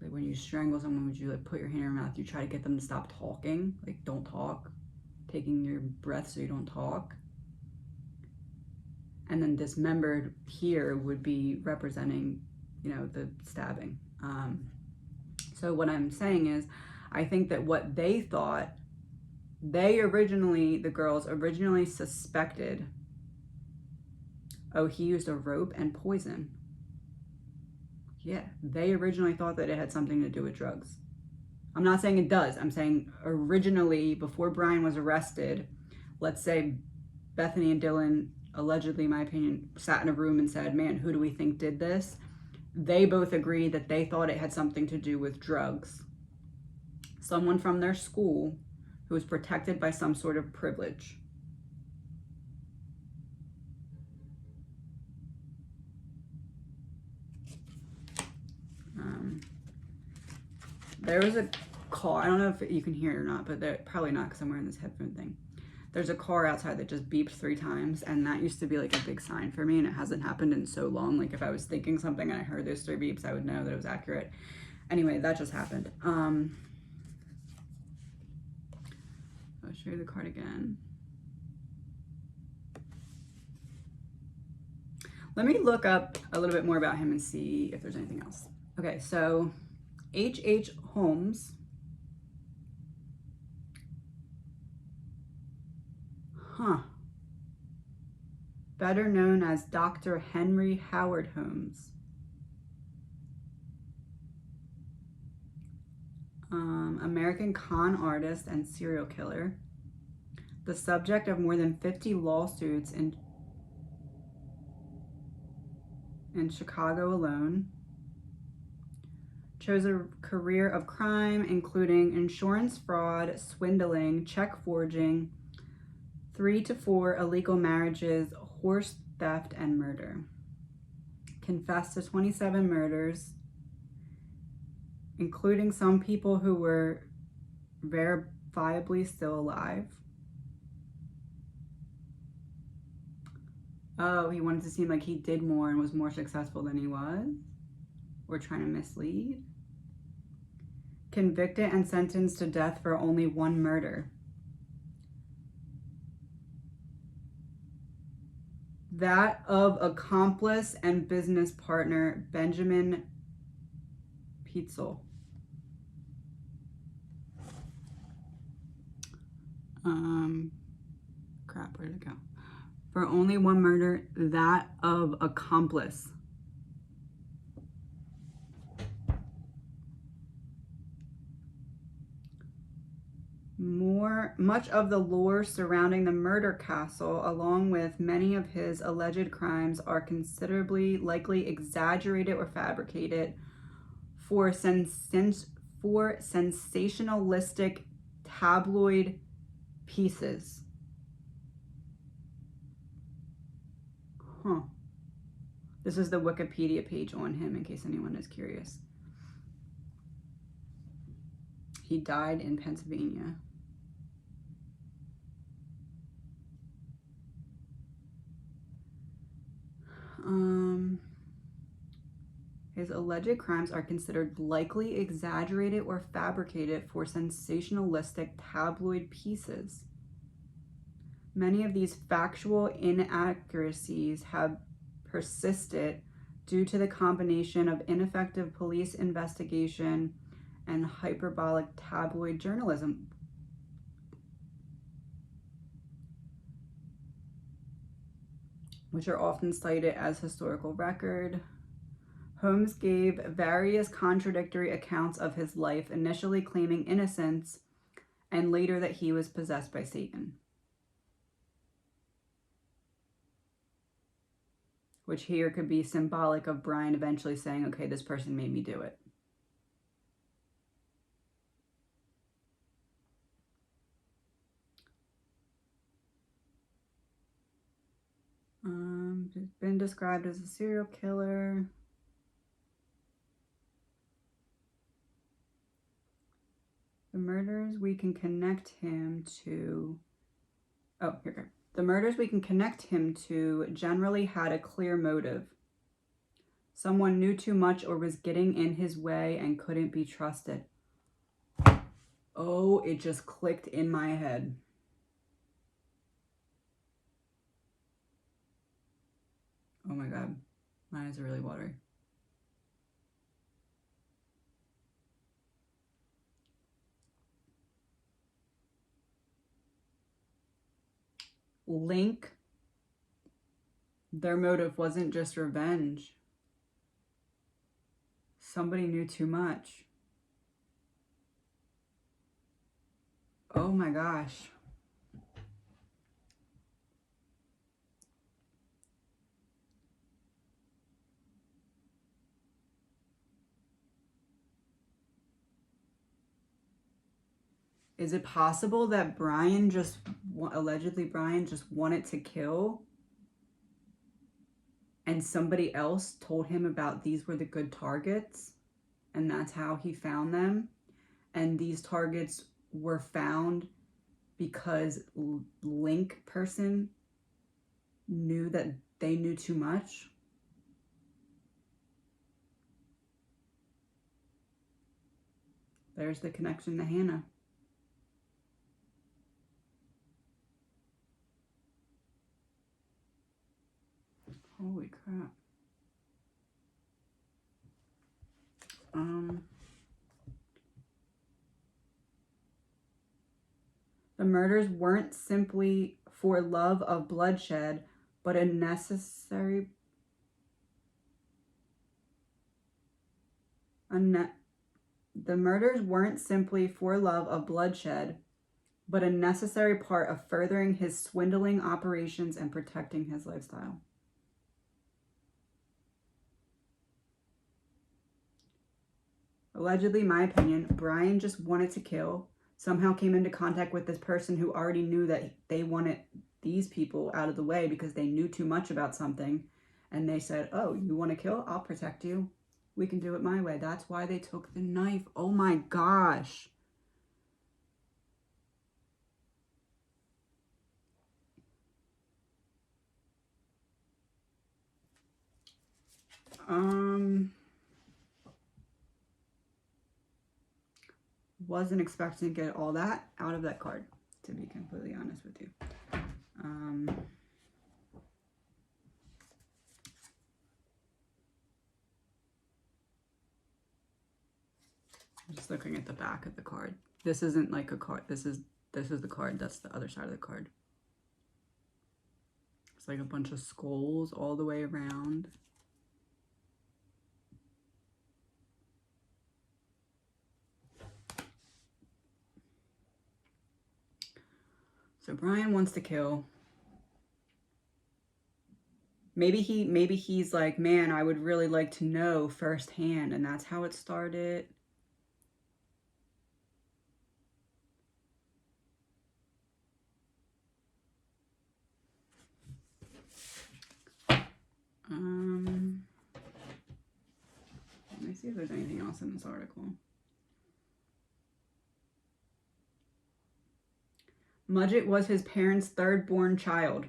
like when you strangle someone, would you like put your hand in your mouth, you try to get them to stop talking, like don't talk, taking your breath so you don't talk. And then dismembered here would be representing, you know, the stabbing. So what I'm saying is, I think that what they thought, the girls originally suspected, oh, he used a rope and poison. Yeah, they originally thought that it had something to do with drugs. I'm not saying it does. I'm saying originally, before Brian was arrested, let's say Bethany and Dylan, allegedly, in my opinion, sat in a room and said, man, who do we think did this? They both agreed that they thought it had something to do with drugs. Someone from their school who was protected by some sort of privilege. There was a car, I don't know if you can hear it or not, but probably not because I'm wearing this headphone thing. There's a car outside that just beeped 3 times, and that used to be like a big sign for me, and it hasn't happened in so long. Like if I was thinking something and I heard those 3 beeps, I would know that it was accurate. Anyway, that just happened. I'll show you the card again. Let me look up a little bit more about him and see if there's anything else. Okay, so H.H. Holmes. Better known as Dr. Henry Howard Holmes. American con artist and serial killer. The subject of more than 50 lawsuits in Chicago alone. Chose a career of crime including insurance fraud, swindling, check forging, 3 to 4 illegal marriages, horse theft, and murder. Confessed to 27 murders, including some people who were verifiably still alive. Oh, he wanted to seem like he did more and was more successful than he was? Or trying to mislead? convicted and sentenced to death for only one murder. That of accomplice and business partner Benjamin Peitzel. Crap, where'd it go? For only one murder, that of accomplice. Much of the lore surrounding the murder castle, along with many of his alleged crimes, are considerably likely exaggerated or fabricated for sensationalistic tabloid pieces. Huh. This is the Wikipedia page on him, in case anyone is curious. He died in Pennsylvania. His alleged crimes are considered likely exaggerated or fabricated for sensationalistic tabloid pieces. Many of these factual inaccuracies have persisted due to the combination of ineffective police investigation and hyperbolic tabloid journalism. Which are often cited as historical record. Holmes gave various contradictory accounts of his life, initially claiming innocence and later that he was possessed by Satan. Which here could be symbolic of Brian eventually saying, okay, this person made me do it. He's been described as a serial killer. The murders we can connect him to... Oh, here we go. The murders we can connect him to generally had a clear motive. Someone knew too much or was getting in his way and couldn't be trusted. Oh, it just clicked in my head. Oh my God, my eyes are really watery. Link, their motive wasn't just revenge. Somebody knew too much. Oh my gosh. Is it possible that allegedly Brian just wanted to kill and somebody else told him about these were the good targets and that's how he found them? And these targets were found because Link person knew that they knew too much? There's the connection to Hannah. Holy crap. The murders weren't simply for love of bloodshed, but a necessary... The murders weren't simply for love of bloodshed, but a necessary part of furthering his swindling operations and protecting his lifestyle. Allegedly, my opinion, Brian just wanted to kill, somehow came into contact with this person who already knew that they wanted these people out of the way because they knew too much about something. And they said, oh, you want to kill? I'll protect you. We can do it my way. That's why they took the knife. Oh my gosh. Wasn't expecting to get all that out of that card, to be completely honest with you. I'm just looking at the back of the card. This isn't like a card. This is the card. That's the other side of the card. It's like a bunch of skulls all the way around. So Brian wants to kill. Maybe he's like, man, I would really like to know firsthand, and that's how it started. Let me see if there's anything else in this article. Mudgett was his parents' third-born child.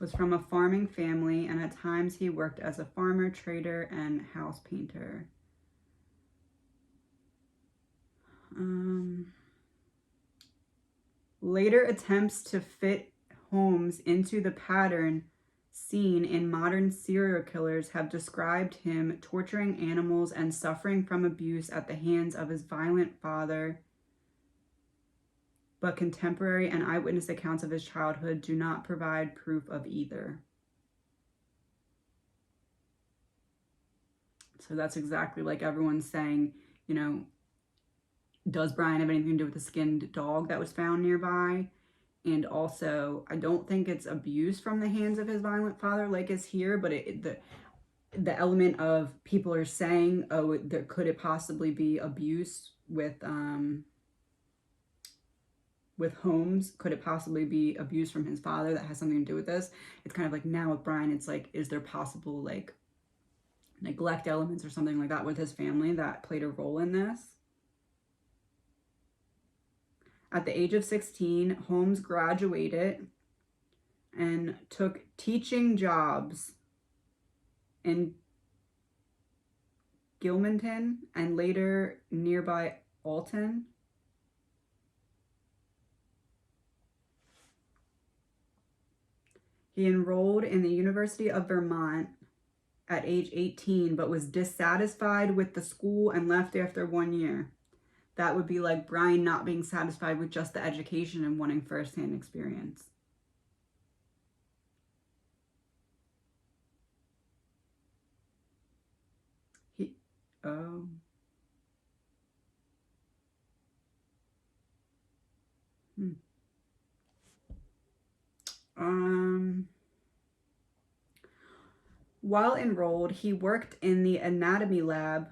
Was from a farming family, and at times he worked as a farmer, trader, and house painter. Later attempts to fit Holmes into the pattern seen in modern serial killers have described him torturing animals and suffering from abuse at the hands of his violent father, but contemporary and eyewitness accounts of his childhood do not provide proof of either. So that's exactly like everyone's saying, you know, does Brian have anything to do with the skinned dog that was found nearby? And also, I don't think it's abuse from the hands of his violent father like is here, but the element of people are saying, oh, could it possibly be abuse with Holmes? Could it possibly be abuse from his father that has something to do with this? It's kind of like now with Brian, it's like, is there possible like neglect elements or something like that with his family that played a role in this? At the age of 16, Holmes graduated and took teaching jobs in Gilmanton and later nearby Alton. He enrolled in the University of Vermont at age 18, but was dissatisfied with the school and left after 1 year. That would be like Brian not being satisfied with just the education and wanting firsthand experience. While enrolled, he worked in the anatomy lab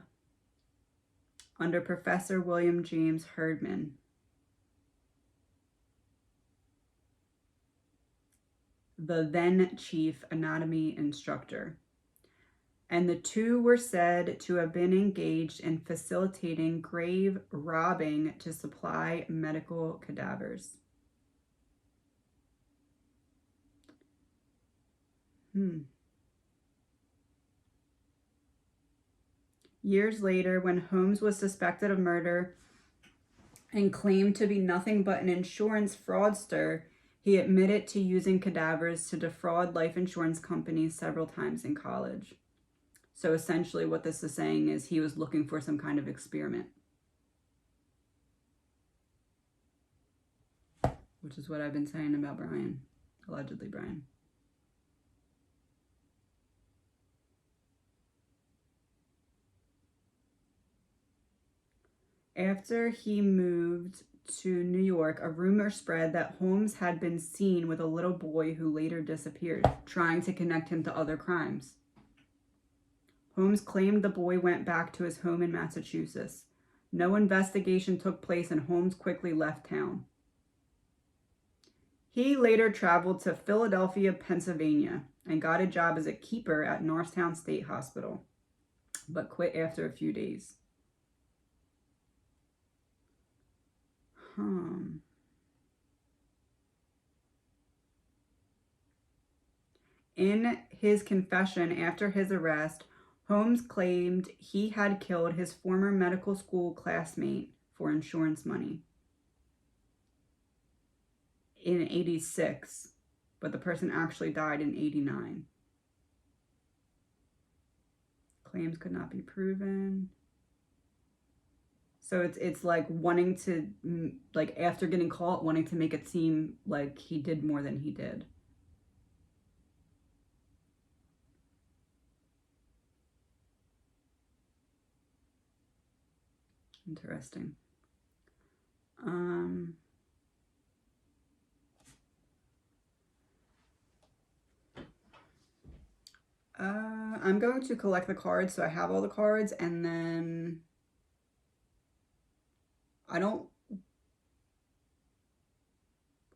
under Professor William James Herdman. The then chief anatomy instructor. And the two were said to have been engaged in facilitating grave robbing to supply medical cadavers. Years later, when Holmes was suspected of murder and claimed to be nothing but an insurance fraudster, he admitted to using cadavers to defraud life insurance companies several times in college. So essentially what this is saying is he was looking for some kind of experiment. Which is what I've been saying about Brian. Allegedly Brian. After he moved to New York, a rumor spread that Holmes had been seen with a little boy who later disappeared, trying to connect him to other crimes. Holmes claimed the boy went back to his home in Massachusetts. No investigation took place and Holmes quickly left town. He later traveled to Philadelphia, Pennsylvania, and got a job as a keeper at Norristown State Hospital, but quit after a few days. In his confession after his arrest, Holmes claimed he had killed his former medical school classmate for insurance money in 86, but the person actually died in 89. Claims could not be proven. So it's like wanting to, like after getting caught, wanting to make it seem like he did more than he did. Interesting. I'm going to collect the cards, so I have all the cards, and then I'm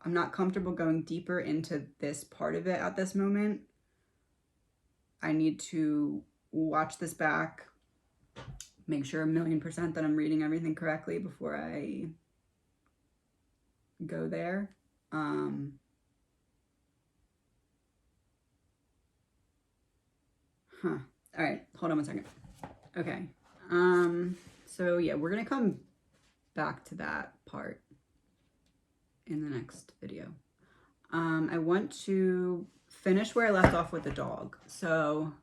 not comfortable going deeper into this part of it at this moment. I need to watch this back, make sure 1,000,000% that I'm reading everything correctly before I go there. All right, hold on one second. Okay. So yeah, we're gonna come back to that part in the next video. I want to finish where I left off with the dog. So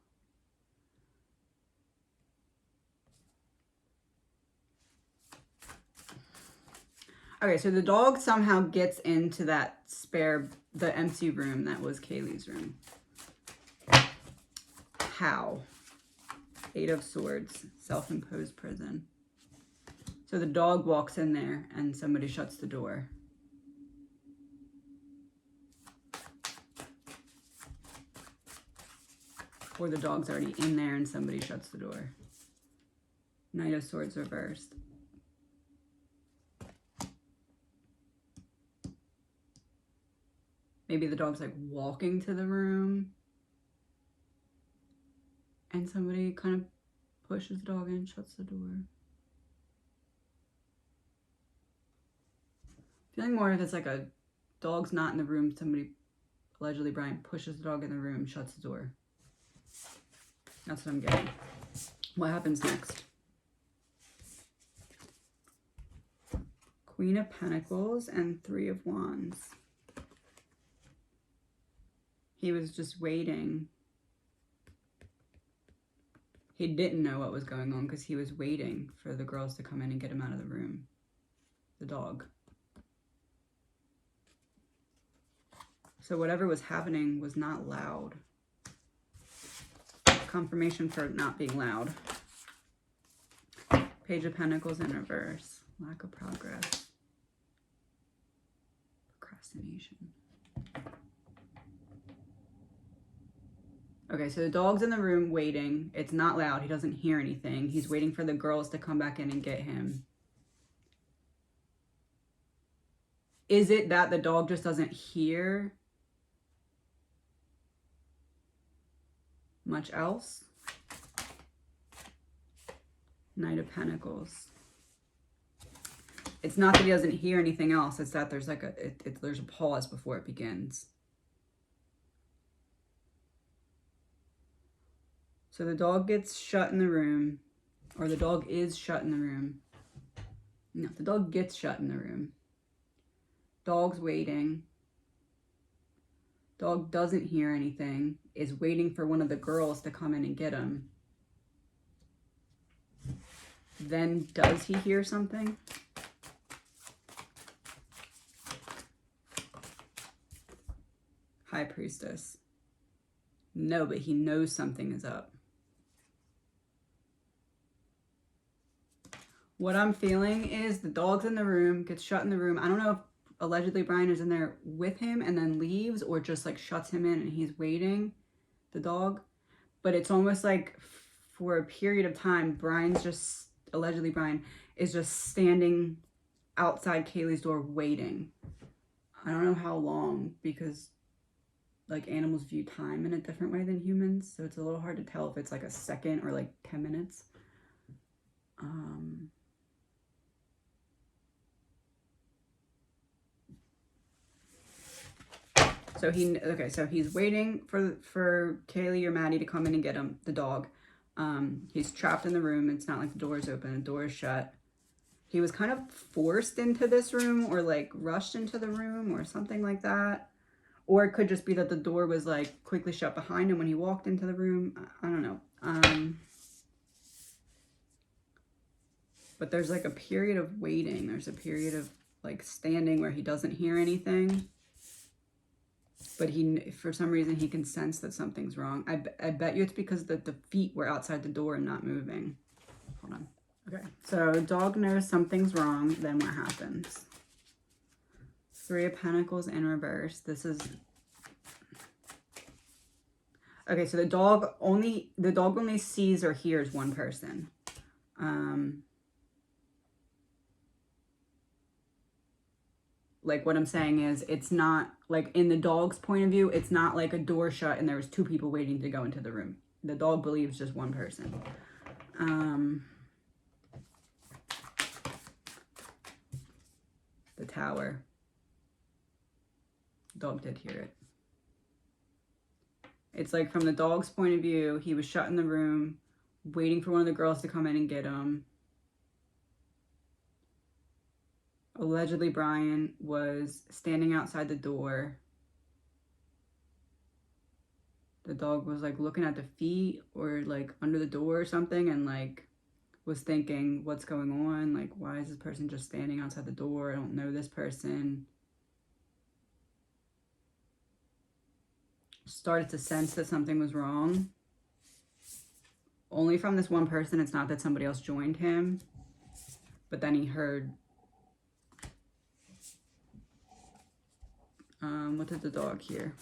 okay, so the dog somehow gets into that the empty room that was Kaylee's room. How? 8 of Swords, self-imposed prison. So the dog walks in there and somebody shuts the door. Or the dog's already in there and somebody shuts the door. Knight of Swords reversed. Maybe the dog's like walking to the room and somebody kind of pushes the dog in, shuts the door. Feeling more if it's like a dog's not in the room, somebody, allegedly Brian, pushes the dog in the room, shuts the door. That's what I'm getting. What happens next? Queen of Pentacles and 3 of Wands. He was just waiting. He didn't know what was going on because he was waiting for the girls to come in and get him out of the room. The dog. So whatever was happening was not loud. Confirmation for it not being loud. Page of Pentacles in reverse. Lack of progress. Procrastination. Okay, so the dog's in the room waiting. It's not loud. He doesn't hear anything. He's waiting for the girls to come back in and get him. Is it that the dog just doesn't hear much else? Knight of Pentacles. It's not that he doesn't hear anything else. It's that there's like there's a pause before it begins. So the dog gets shut in the room, or the dog is shut in the room. No, the dog gets shut in the room. Dog's waiting. Dog doesn't hear anything, is waiting for one of the girls to come in and get him. Then does he hear something? High Priestess. No, but he knows something is up. What I'm feeling is the dog's in the room, gets shut in the room. I don't know if allegedly Brian is in there with him and then leaves, or just like shuts him in and he's waiting, the dog. But it's almost like for a period of time, allegedly Brian is just standing outside Kaylee's door waiting. I don't know how long, because like animals view time in a different way than humans. So it's a little hard to tell if it's like a second or like 10 minutes. So he's waiting for Kaylee or Maddie to come in and get him, the dog. He's trapped in the room. It's not like the door is open, the door is shut. He was kind of forced into this room, or like rushed into the room or something like that. Or it could just be that the door was like quickly shut behind him when he walked into the room. I don't know. But there's like a period of waiting. There's a period of like standing where he doesn't hear anything. But for some reason, he can sense that something's wrong. I bet you it's because the feet were outside the door and not moving. Hold on. Okay, so dog knows something's wrong. Then what happens? 3 of Pentacles in reverse. This is... Okay, so the dog only sees or hears one person. Like what I'm saying is, it's not like in the dog's point of view, it's not like a door shut and there was 2 people waiting to go into the room. The dog believes just one person. The Tower. Dog did hear it. It's like from the dog's point of view, he was shut in the room, waiting for one of the girls to come in and get him. Allegedly, Brian was standing outside the door. The dog was like looking at the feet or like under the door or something, and like was thinking, what's going on? Like, why is this person just standing outside the door? I don't know this person. Started to sense that something was wrong. Only from this one person. It's not that somebody else joined him. But then he heard... what did the dog hear?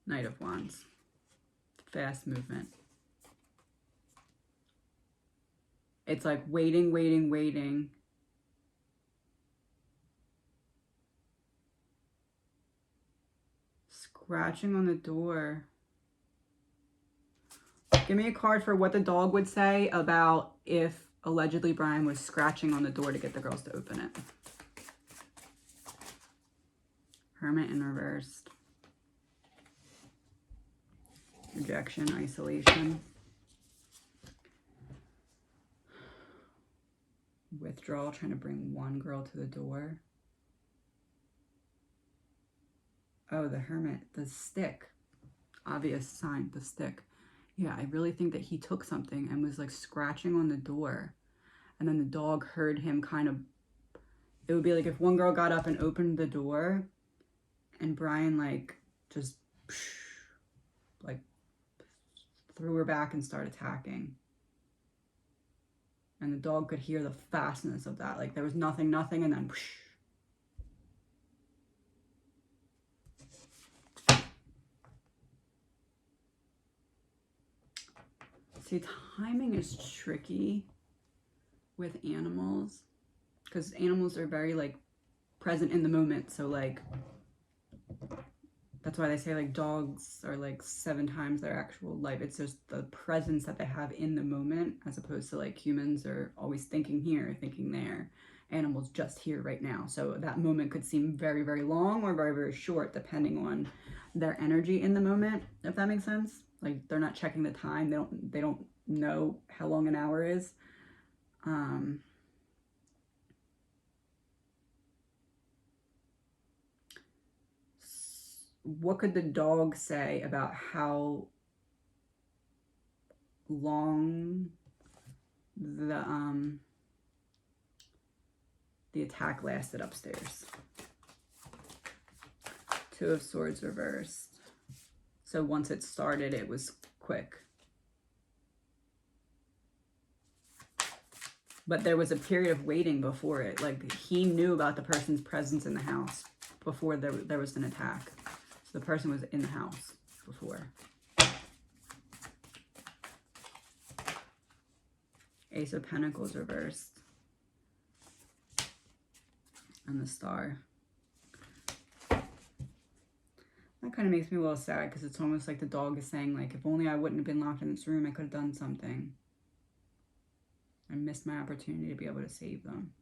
Knight of Wands. Fast movement. It's like waiting, waiting, waiting. Scratching on the door. Give me a card for what the dog would say about if allegedly Brian was scratching on the door to get the girls to open it. Hermit in reversed. Rejection, isolation. Withdrawal, trying to bring one girl to the door. Oh, the Hermit, the stick. Obvious sign, the stick. Yeah, I really think that he took something and was like scratching on the door. And then the dog heard him kind of... It would be like if one girl got up and opened the door and Brian like just like threw her back and started attacking. And the dog could hear the fastness of that. Like there was nothing, and then whoosh. See, timing is tricky with animals because animals are very like present in the moment. So like that's why they say like dogs are like 7 times their actual life. It's just the presence that they have in the moment, as opposed to like humans are always thinking here, thinking there. Animals just here right now. So that moment could seem very, very long or very, very short, depending on their energy in the moment, if that makes sense. Like they're not checking the time. They don't know how long an hour is. What could the dog say about how long the attack lasted upstairs? 2 of Swords reversed. So once it started, it was quick. But there was a period of waiting before it. Like he knew about the person's presence in the house before there was an attack. So the person was in the house before. Ace of Pentacles reversed. And the Star. That kind of makes me a little sad because it's almost like the dog is saying, like, if only I wouldn't have been locked in this room, I could have done something. I missed my opportunity to be able to save them.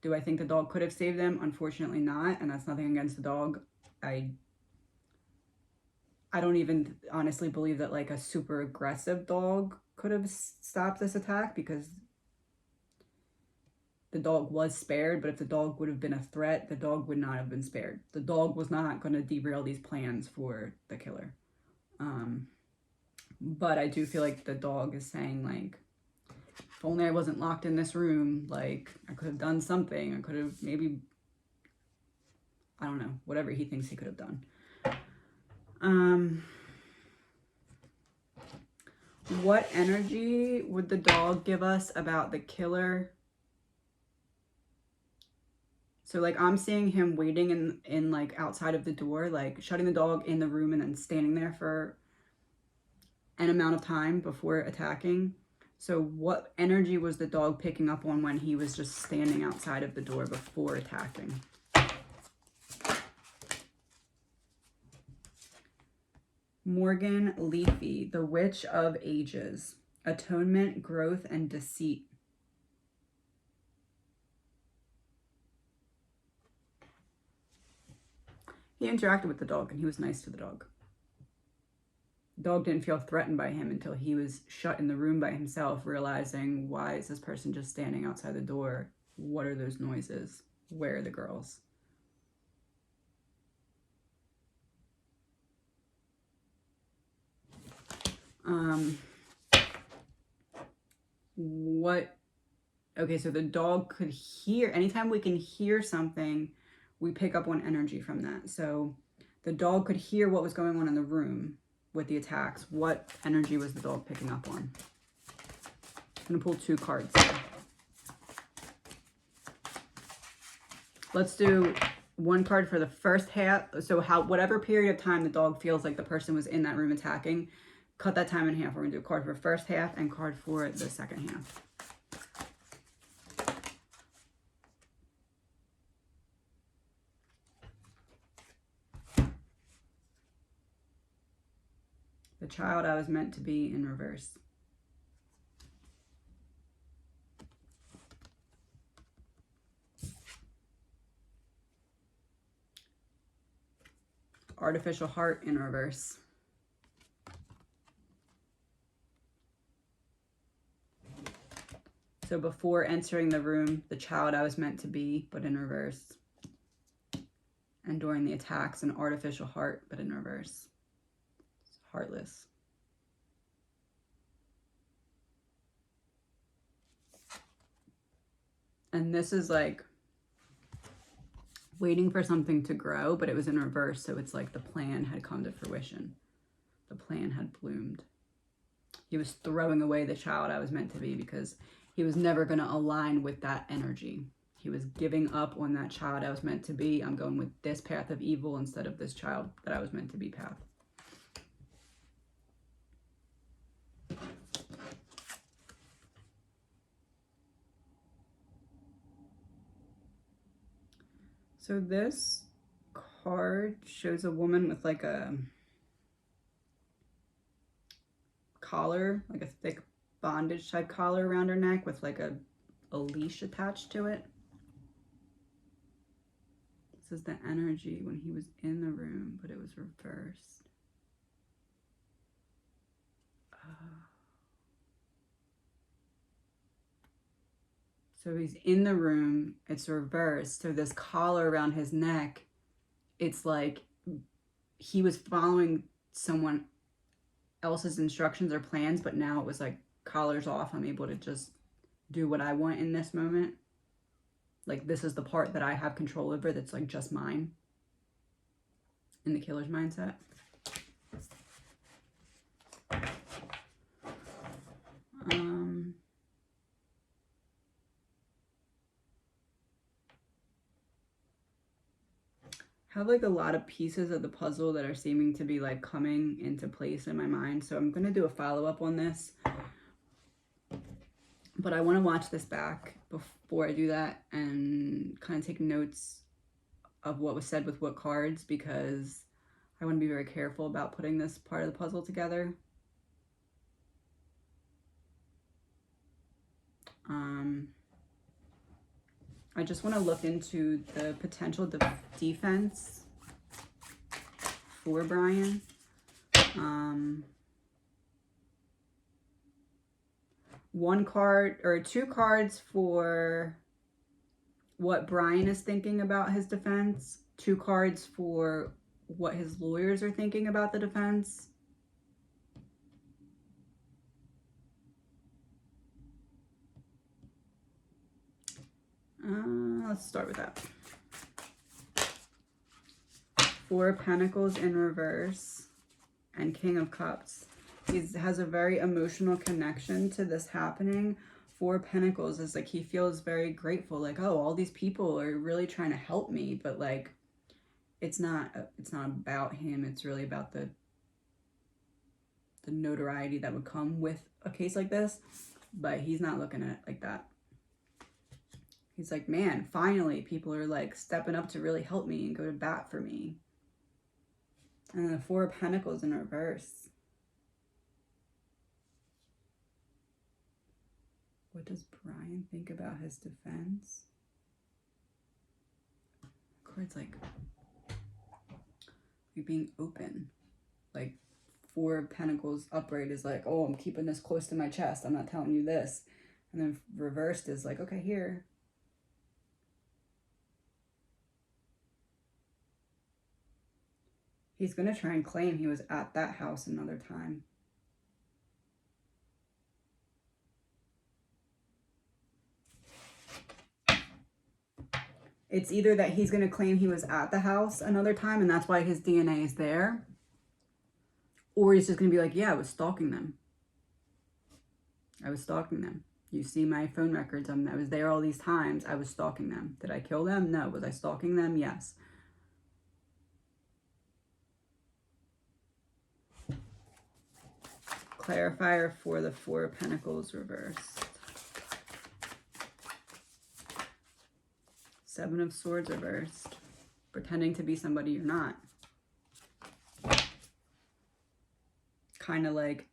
Do I think the dog could have saved them? Unfortunately not, and that's nothing against the dog. I don't even honestly believe that like a super aggressive dog could have stopped this attack, because the dog was spared, but if the dog would have been a threat, the dog would not have been spared. The dog was not going to derail these plans for the killer. But I do feel like the dog is saying, like, if only I wasn't locked in this room, like, I could have done something. I could have maybe, I don't know, whatever he thinks he could have done. What energy would the dog give us about the killer? So, like, I'm seeing him waiting in like, outside of the door, like, shutting the dog in the room and then standing there for an amount of time before attacking. So what energy was the dog picking up on when he was just standing outside of the door before attacking? Morgan Leafy, the Witch of Ages. Atonement, growth, and deceit. He interacted with the dog and he was nice to the dog. The dog didn't feel threatened by him until he was shut in the room by himself, realizing, why is this person just standing outside the door? What are those noises? Where are the girls? Okay, so the dog could hear, anytime we can hear something, we pick up on energy from that. So the dog could hear what was going on in the room with the attacks. What energy was the dog picking up on? I'm gonna pull 2 cards here. Let's do 1 card for the first half. So whatever period of time the dog feels like the person was in that room attacking, cut that time in half. We're gonna do a card for the first half and card for the second half. The child I was meant to be in reverse. Artificial heart in reverse. So before entering the room, the child I was meant to be, but in reverse. And during the attacks, an artificial heart, but in reverse. It's heartless. And this is like waiting for something to grow, but it was in reverse. So it's like the plan had come to fruition. The plan had bloomed. He was throwing away the child I was meant to be because he was never going to align with that energy. He was giving up on that child I was meant to be. I'm going with this path of evil instead of this child that I was meant to be path. So this card shows a woman with like a collar, like a thick bondage type collar around her neck with like a leash attached to it. This is the energy when he was in the room, but it was reversed. So he's in the room, it's reversed. So this collar around his neck, it's like he was following someone else's instructions or plans, but now it was like, collar's off. I'm able to just do what I want in this moment. Like, this is the part that I have control over that's like just mine in the killer's mindset. Have like a lot of pieces of the puzzle that are seeming to be like coming into place in my mind. So I'm going to do a follow-up on this. But I want to watch this back before I do that and kind of take notes of what was said with what cards, because I want to be very careful about putting this part of the puzzle together. I just want to look into the potential defense for Brian. One card or two cards for what Brian is thinking about his defense. Two cards for what his lawyers are thinking about the defense. Let's start with that. Four of Pentacles in reverse and King of Cups. He has a very emotional connection to this happening. Four of Pentacles is like he feels very grateful, like, oh, all these people are really trying to help me, but like it's not about him. It's really about the notoriety that would come with a case like this, but he's not looking at it like that. He's like, man, finally people are like stepping up to really help me and go to bat for me. And then the Four of Pentacles in reverse. What does Brian think about his defense? Card's like you're being open. Like Four of Pentacles upright is like, oh, I'm keeping this close to my chest. I'm not telling you this. And then reversed is like, okay, here. He's going to try and claim he was at that house another time. It's either that he's going to claim he was at the house another time and that's why his DNA is there. Or he's just going to be like, yeah, I was stalking them. I was stalking them. You see my phone records. I was there all these times. I was stalking them. Did I kill them? No. Was I stalking them? Yes. Clarifier for the Four of Pentacles reversed. Seven of Swords reversed. Pretending to be somebody you're not. Kind of like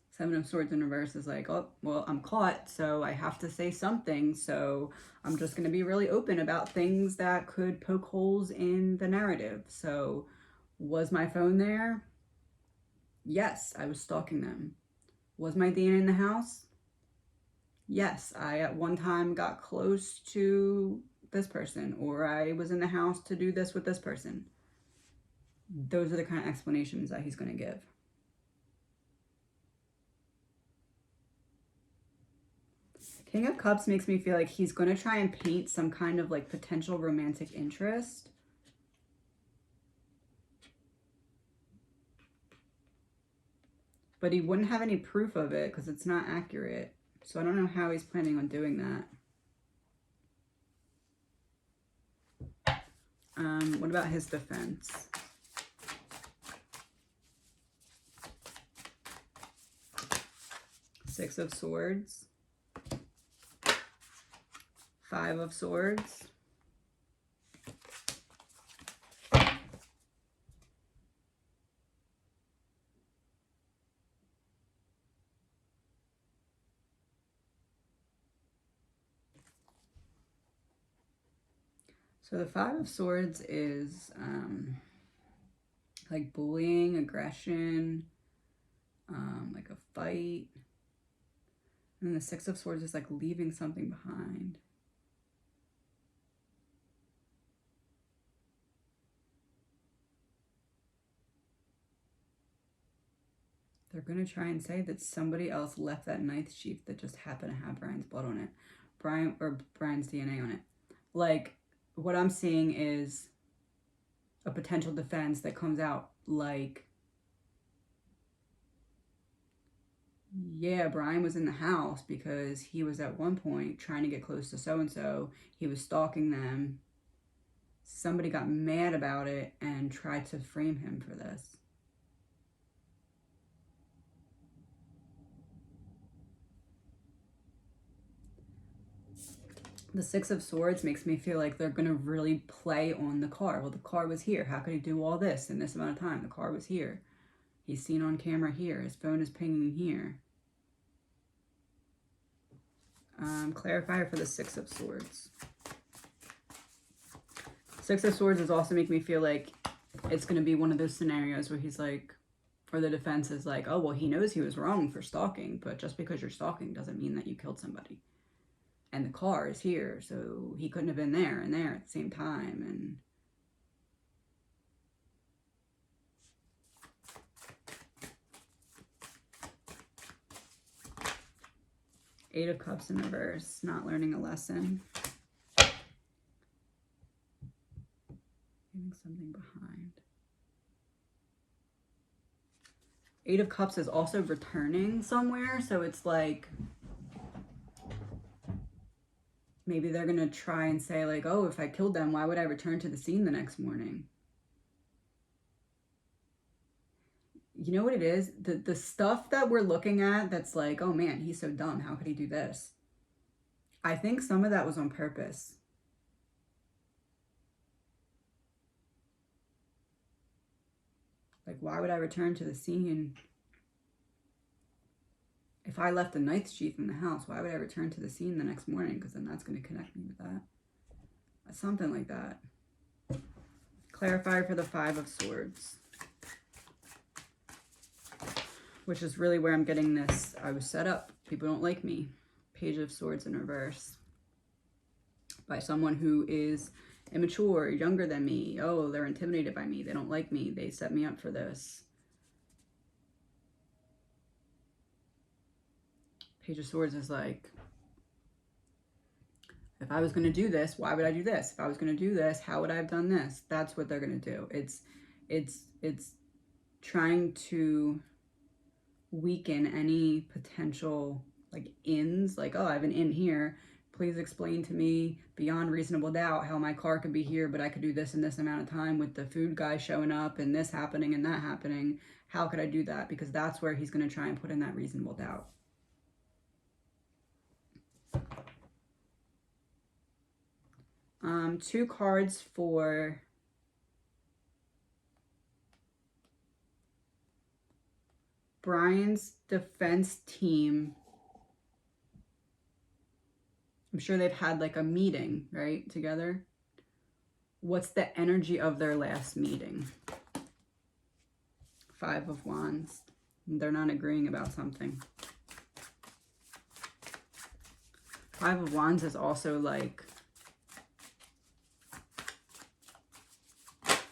Seven of Swords in reverse is like, oh, well, I'm caught, so I have to say something. So I'm just going to be really open about things that could poke holes in the narrative. So was my phone there? Yes, I was stalking them. Was my DNA in the house? Yes, I at one time got close to this person, or I was in the house to do this with this person. Those are the kind of explanations that he's going to give. King of Cups makes me feel like he's going to try and paint some kind of like potential romantic interest. But he wouldn't have any proof of it because it's not accurate. So I don't know how he's planning on doing that. What about his defense? Six of Swords. Five of Swords. So the Five of Swords is like bullying, aggression, like a fight. And then the Six of Swords is like leaving something behind. They're going to try and say that somebody else left that knife sheath that just happened to have Brian's blood on it. Brian's DNA on it. Like, what I'm seeing is a potential defense that comes out like, yeah, Brian was in the house because he was at one point trying to get close to so-and-so. He was stalking them. Somebody got mad about it and tried to frame him for this. The Six of Swords makes me feel like they're going to really play on the car. Well, the car was here. How could he do all this in this amount of time? The car was here. He's seen on camera here. His phone is pinging here. Clarifier for the Six of Swords. Six of Swords is also making me feel like it's going to be one of those scenarios where he's like, or the defense is like, oh, well, he knows he was wrong for stalking, but just because you're stalking doesn't mean that you killed somebody. And the car is here, so he couldn't have been there and there at the same time. And Eight of Cups in reverse, not learning a lesson. Leaving something behind. Eight of Cups is also returning somewhere, so it's like maybe they're going to try and say like, oh, if I killed them, why would I return to the scene the next morning? You know what it is? The stuff that we're looking at that's like, oh man, he's so dumb. How could he do this? I think some of that was on purpose. Like, why would I return to the scene? If I left the Knight's Sheath in the house, why would I return to the scene the next morning? Because then that's going to connect me with that. Something like that. Clarifier for the Five of Swords. Which is really where I'm getting this. I was set up. People don't like me. Page of Swords in reverse. By someone who is immature, younger than me. Oh, they're intimidated by me. They don't like me. They set me up for this. Page of Swords is like, if I was going to do this, why would I do this? If I was going to do this, how would I have done this? That's what they're going to do. It's trying to weaken any potential like ins, like, oh, I have an in here. Please explain to me beyond reasonable doubt how my car could be here, but I could do this in this amount of time with the food guy showing up and this happening and that happening. How could I do that? Because that's where he's going to try and put in that reasonable doubt. Two cards for Brian's defense team. I'm sure they've had like a meeting, right, together. What's the energy of their last meeting? Five of Wands. They're not agreeing about something. Five of Wands is also like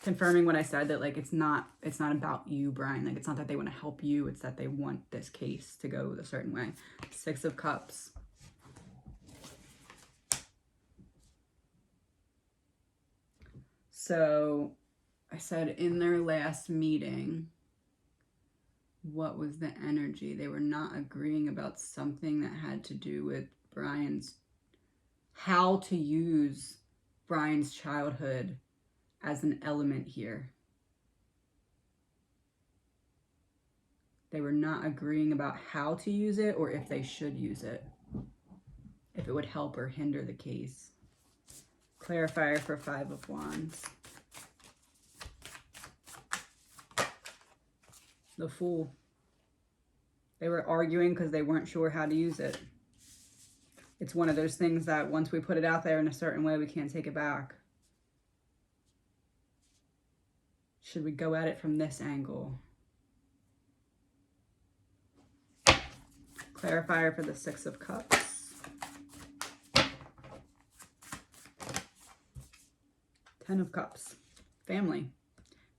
confirming what I said, that like it's not about you, Brian. Like, it's not that they want to help you, it's that they want this case to go a certain way. Six of Cups. So I said in their last meeting, what was the energy? They were not agreeing about something that had to do with Brian's, how to use Brian's childhood as an element here. They were not agreeing about how to use it or if they should use it, if it would help or hinder the case. Clarifier for Five of Wands. The Fool. They were arguing because they weren't sure how to use it. It's one of those things that once we put it out there in a certain way, we can't take it back. Should we go at it from this angle? Clarifier for the Six of Cups. Ten of Cups. Family.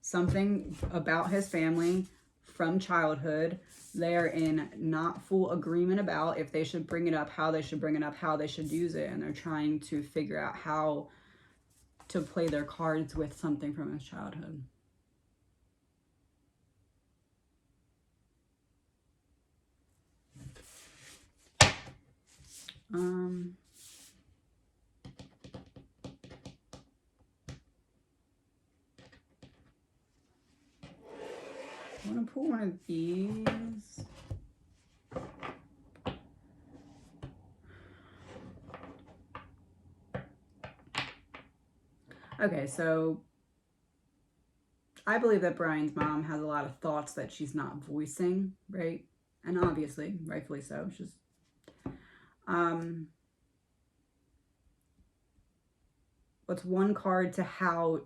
Something about his family from childhood they're in not full agreement about, if they should bring it up, how they should bring it up, how they should use it, and they're trying to figure out how to play their cards with something from his childhood. I want to pull one of these. Okay, so I believe that Brian's mom has a lot of thoughts that she's not voicing, right? And obviously, rightfully so. She's what's one card to how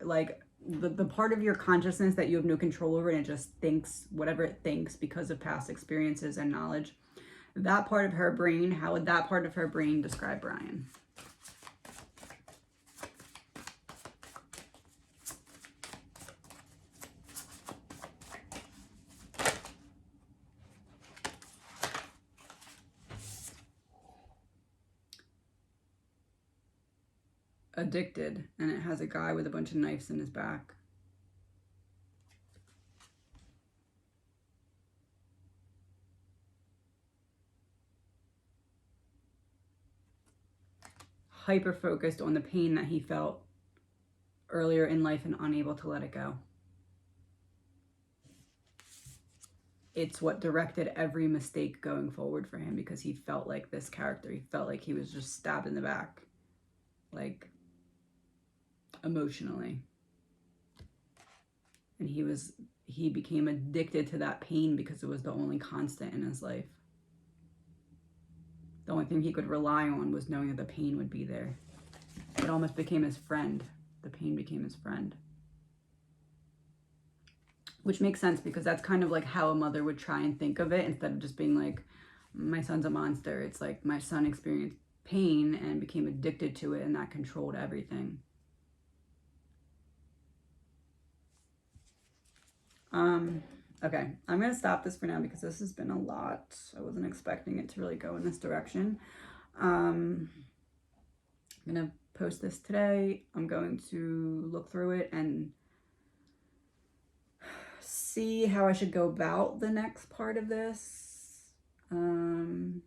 like the part of your consciousness that you have no control over, and it just thinks whatever it thinks because of past experiences and knowledge. That part of her brain, how would that part of her brain describe Brian? Addicted, and it has a guy with a bunch of knives in his back. Hyper focused on the pain that he felt earlier in life and unable to let it go. It's what directed every mistake going forward for him, because he felt like this character. He felt like he was just stabbed in the back, like emotionally. And he became addicted to that pain because it was the only constant in his life. The only thing he could rely on was knowing that the pain would be there. It almost became his friend. The pain became his friend. Which makes sense, because that's kind of like how a mother would try and think of it, instead of just being like, my son's a monster. It's like, my son experienced pain and became addicted to it, and that controlled everything. Okay, I'm going to stop this for now because this has been a lot. I wasn't expecting it to really go in this direction. I'm going to post this today. I'm going to look through it and see how I should go about the next part of this. I'm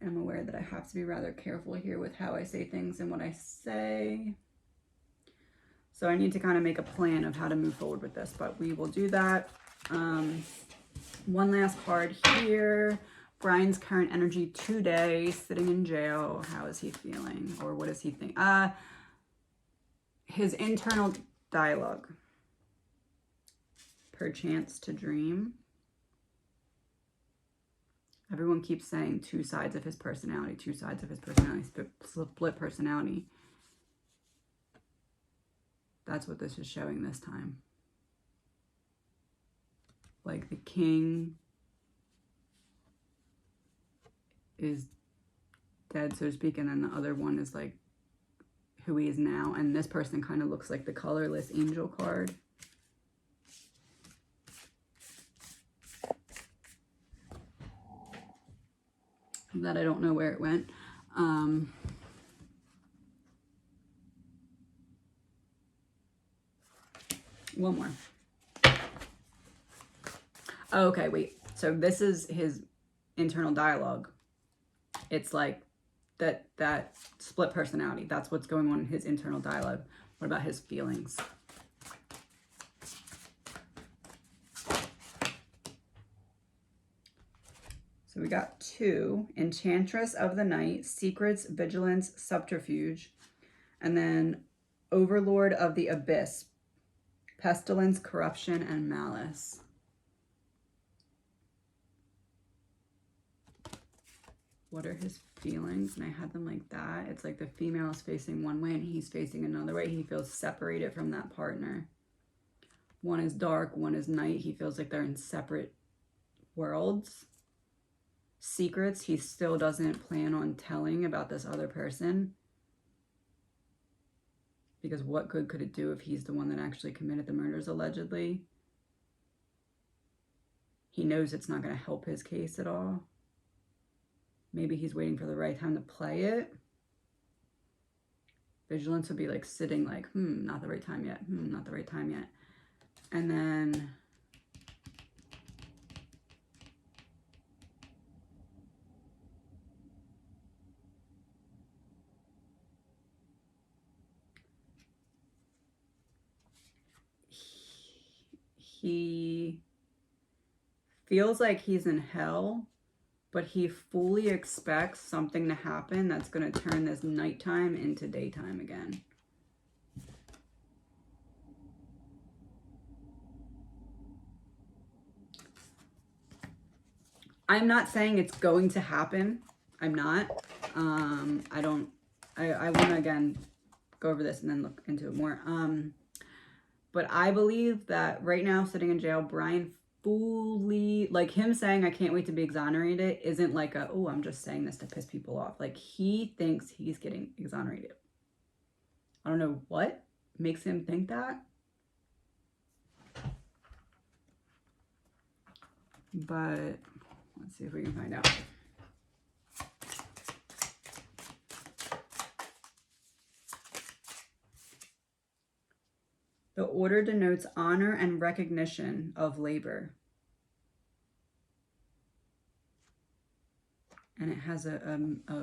aware that I have to be rather careful here with how I say things and what I say. So I need to kind of make a plan of how to move forward with this, but we will do that. One last card here. Brian's current energy today, sitting in jail. How is he feeling? Or what does he think? His internal dialogue. Perchance to dream. Everyone keeps saying two sides of his personality, two sides of his personality, split personality. That's what this is showing this time. Like the king is dead, so to speak, and then the other one is like who he is now. And this person kind of looks like the colorless angel card. That I don't know where it went. One more. Oh, okay, wait. So this is his internal dialogue. It's like that split personality. That's what's going on in his internal dialogue. What about his feelings? So we got two. Enchantress of the Night, Secrets, Vigilance, Subterfuge. And then Overlord of the Abyss, Pestilence, Corruption, and Malice. What are his feelings? And I had them like that. It's like the female is facing one way and he's facing another way. He feels separated from that partner. One is dark, one is night. He feels like they're in separate worlds. Secrets, he still doesn't plan on telling about this other person. Because what good could it do if he's the one that actually committed the murders, allegedly? He knows it's not going to help his case at all. Maybe he's waiting for the right time to play it. Vigilance would be like sitting like, not the right time yet. Not the right time yet. And then he feels like he's in hell, but he fully expects something to happen that's going to turn this nighttime into daytime again. I'm not saying it's going to happen. I'm not. I want to, again, go over this and then look into it more. But I believe that right now, sitting in jail, Brian fully, like him saying, I can't wait to be exonerated, isn't like a, oh, I'm just saying this to piss people off. Like, he thinks he's getting exonerated. I don't know what makes him think that. But let's see if we can find out. The order denotes honor and recognition of labor. And it has a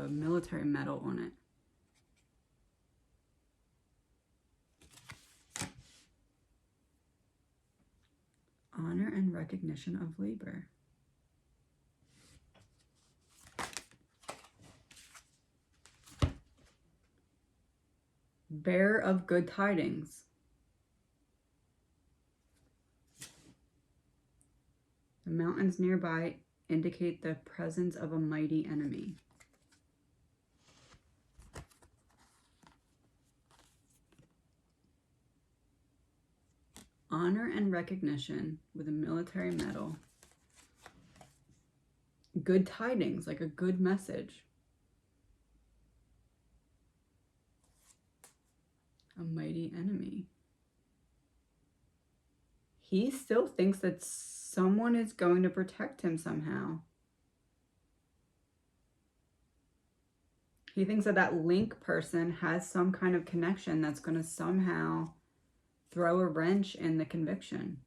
military medal on it. Honor and recognition of labor. Bearer of good tidings. The mountains nearby indicate the presence of a mighty enemy. Honor and recognition with a military medal. Good tidings, like a good message. A mighty enemy. He still thinks that someone is going to protect him somehow. He thinks that that link person has some kind of connection that's going to somehow throw a wrench in the conviction.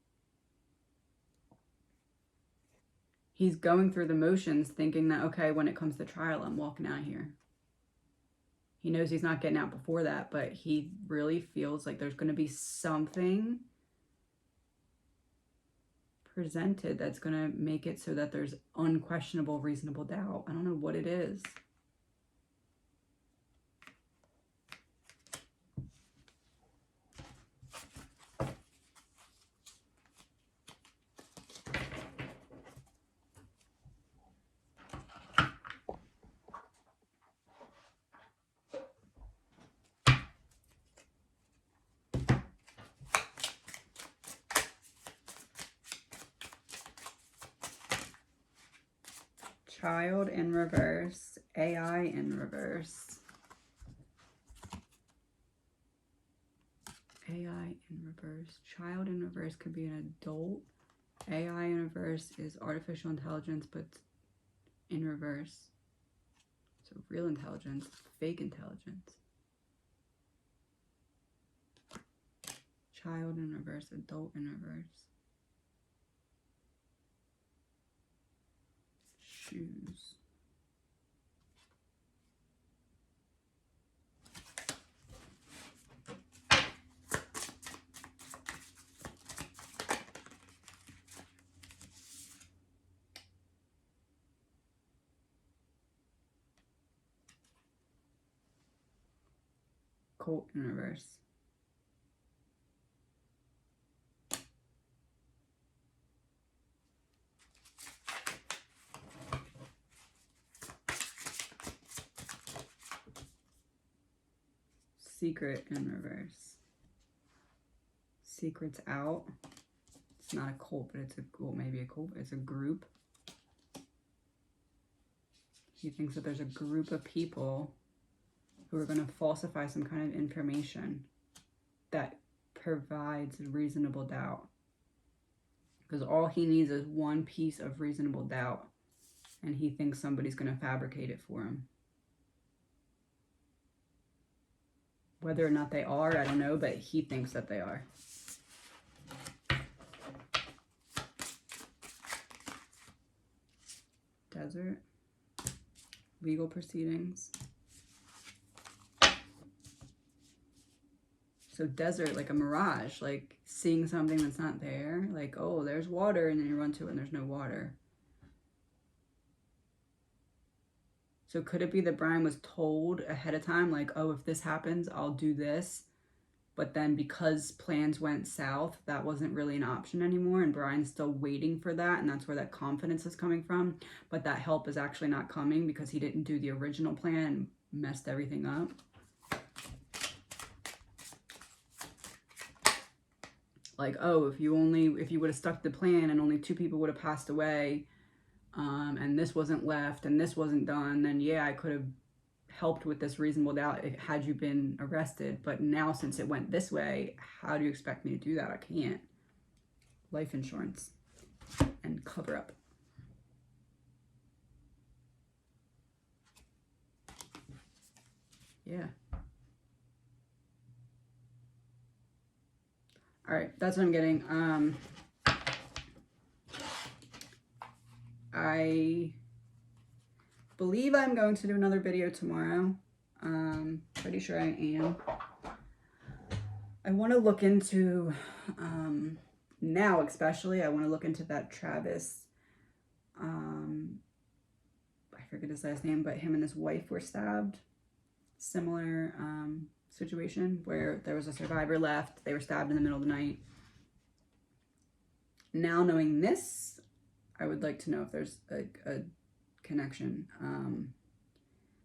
He's going through the motions thinking that, okay, when it comes to trial, I'm walking out here. He knows he's not getting out before that, but he really feels like there's going to be something presented that's going to make it so that there's unquestionable, reasonable doubt. I don't know what it is. Child in reverse, AI in reverse. AI in reverse. Child in reverse could be an adult. AI in reverse is artificial intelligence, but in reverse. So real intelligence, fake intelligence. Child in reverse, adult in reverse. Shoes. Colt in reverse. Secret in reverse. Secret's out. It's not a cult, but it's a, well, maybe a cult, but it's a group. He thinks that there's a group of people who are going to falsify some kind of information that provides reasonable doubt. Because all he needs is one piece of reasonable doubt, and he thinks somebody's going to fabricate it for him. Whether or not they are, I don't know, but he thinks that they are. Desert. Legal proceedings. So desert, like a mirage, like seeing something that's not there. Like, oh, there's water, and then you run to it and there's no water. So could it be that Brian was told ahead of time, like, oh, if this happens, I'll do this, But then because plans went south, that wasn't really an option anymore. And Brian's still waiting for that. And that's where that confidence is coming from. But that help is actually not coming because he didn't do the original plan and messed everything up. Like, oh, if you would have stuck to the plan and only 2 people would have passed away, and this wasn't left and this wasn't done, then yeah, I could have helped with this reasonable doubt had you been arrested. But now, since it went this way, how do you expect me to do that? I can't. Life insurance and cover up. Yeah. All right, that's what I'm getting. I believe I'm going to do another video tomorrow. Pretty sure I am. I want to look into, now especially, I want to look into that Travis, I forget his last name, but him and his wife were stabbed. Similar situation where there was a survivor left. They were stabbed in the middle of the night. Now knowing this, I would like to know if there's a connection.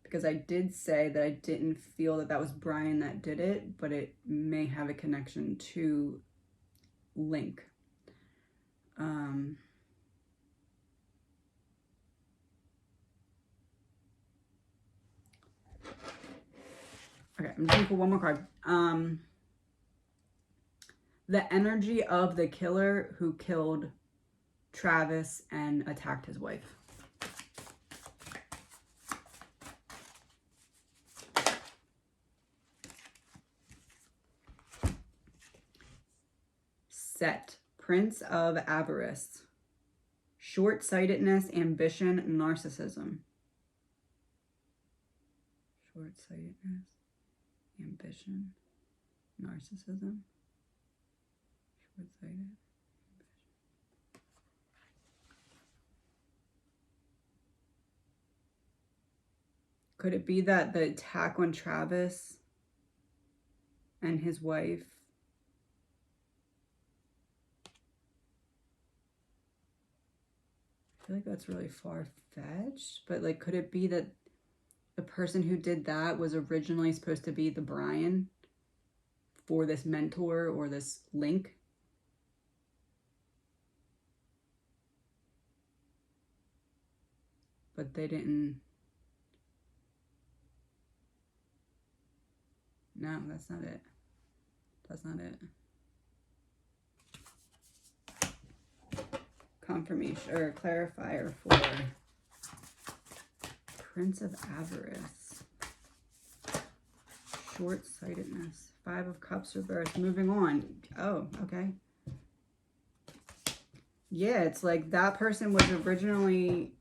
Because I did say that I didn't feel that that was Brian that did it, but it may have a connection to Link. Okay, I'm just gonna pull one more card. The energy of the killer who killed Travis and attacked his wife. Set, Prince of Avarice. Short-sightedness, ambition, narcissism. Short-sightedness, ambition, narcissism. Short-sighted. Could it be that the attack on Travis and his wife I feel like that's really far-fetched, but like, could it be that the person who did that was originally supposed to be the Brian for this mentor or this Link? But they didn't. No, that's not it. That's not it. Confirmation or clarifier for Prince of Avarice. Short-sightedness. 5 of Cups reversed. Moving on. Oh, okay. Yeah, it's like that person was originally...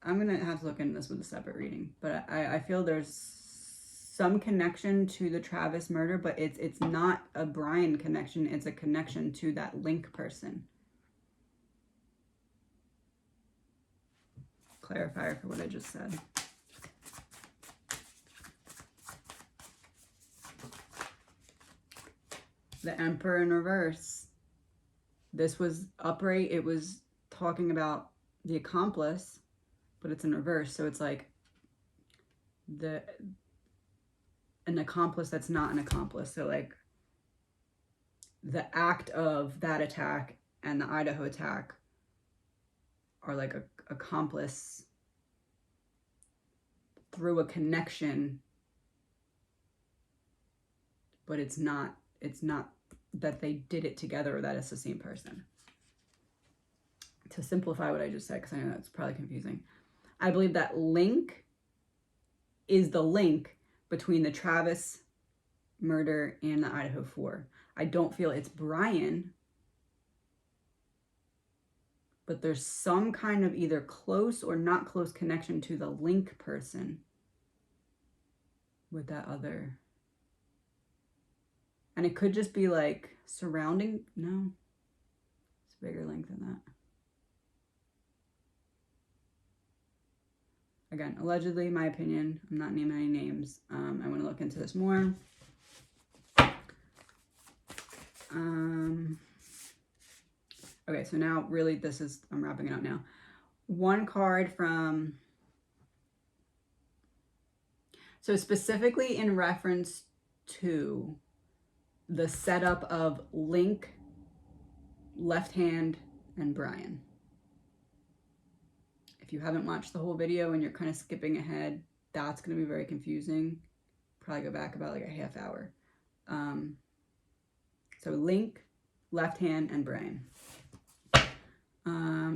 I'm going to have to look into this with a separate reading. But I feel there's some connection to the Travis murder, but it's not a Brian connection. It's a connection to that Link person. Clarifier for what I just said. The Emperor in reverse. This was upright. It was talking about the accomplice, but it's in reverse. So it's like an accomplice that's not an accomplice. So like the act of that attack and the Idaho attack are like a accomplice through a connection, but it's not that they did it together or that it's the same person. To simplify what I just said, because I know that's probably confusing, I believe that Link is the link between the Travis murder and the Idaho 4. I don't feel it's Brian, but there's some kind of either close or not close connection to the Link person with that other. And it could just be like surrounding, no, it's a bigger link than that. again, allegedly, my opinion. I'm not naming any names. I want to look into this more. Okay, so now really this is, I'm wrapping it up now. One card from, so specifically in reference to the setup of Link, Left Hand, and Brian. If you haven't watched the whole video and you're kind of skipping ahead, that's going to be very confusing. Probably go back about like a half hour. So Link, Left Hand, and Brian.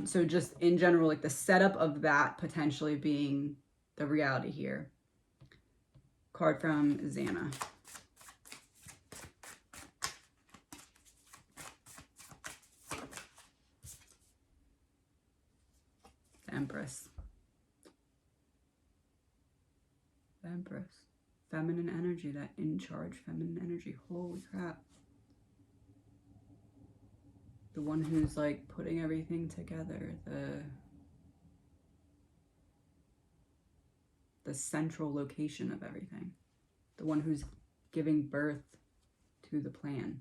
So just in general, like the setup of that potentially being the reality here. Card from Xana. The Empress. The Empress. Feminine energy, that in charge feminine energy. Holy crap. The one who's like putting everything together, the central location of everything, the one who's giving birth to the plan.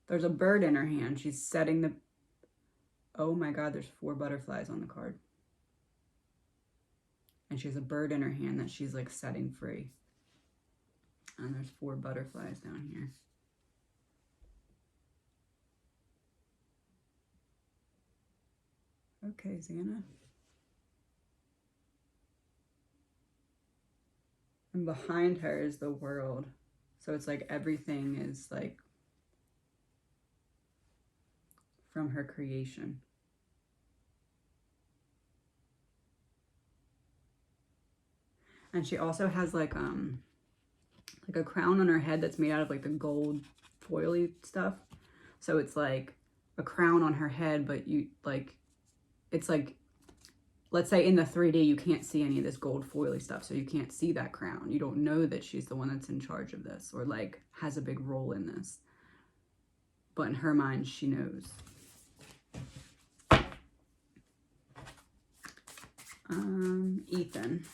There's a bird in her hand. She's setting the, oh my God, there's 4 butterflies on the card. And she has a bird in her hand that she's like setting free. And there's 4 butterflies down here. Okay, Xana. And behind her is the world. So it's like everything is like from her creation. And she also has like a crown on her head that's made out of like the gold foily stuff. So it's like a crown on her head, but you like, it's like, let's say in the 3D, you can't see any of this gold foily stuff. So you can't see that crown. You don't know that she's the one that's in charge of this or like has a big role in this. But in her mind, she knows. Ethan.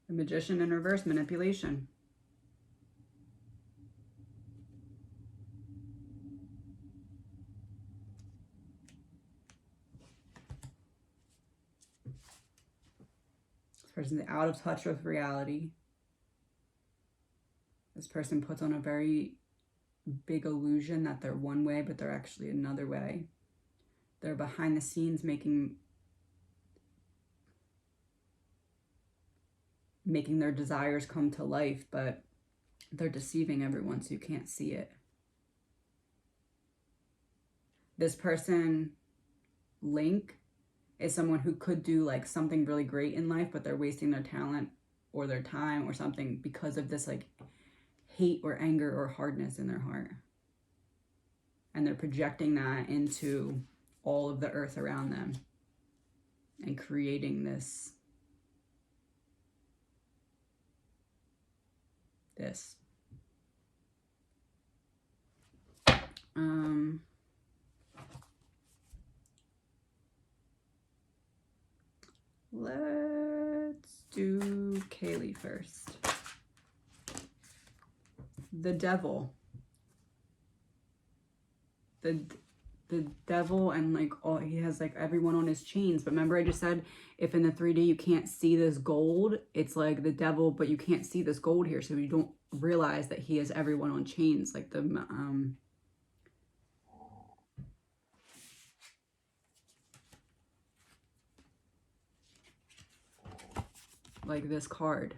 The Magician in reverse, manipulation. This person's out of touch with reality. This person puts on a very big illusion that they're one way, but they're actually another way. They're behind the scenes making their desires come to life, but they're deceiving everyone so you can't see it. This person, Link, is someone who could do like something really great in life, but they're wasting their talent or their time or something because of this like hate or anger or hardness in their heart. And they're projecting that into all of the earth around them and creating this let's do Kaylee first. The Devil. The devil, and like all, he has like everyone on his chains. But remember I just said if in the 3D you can't see this gold, it's like the devil, but you can't see this gold here, so you don't realize that he has everyone on chains, like the like this card,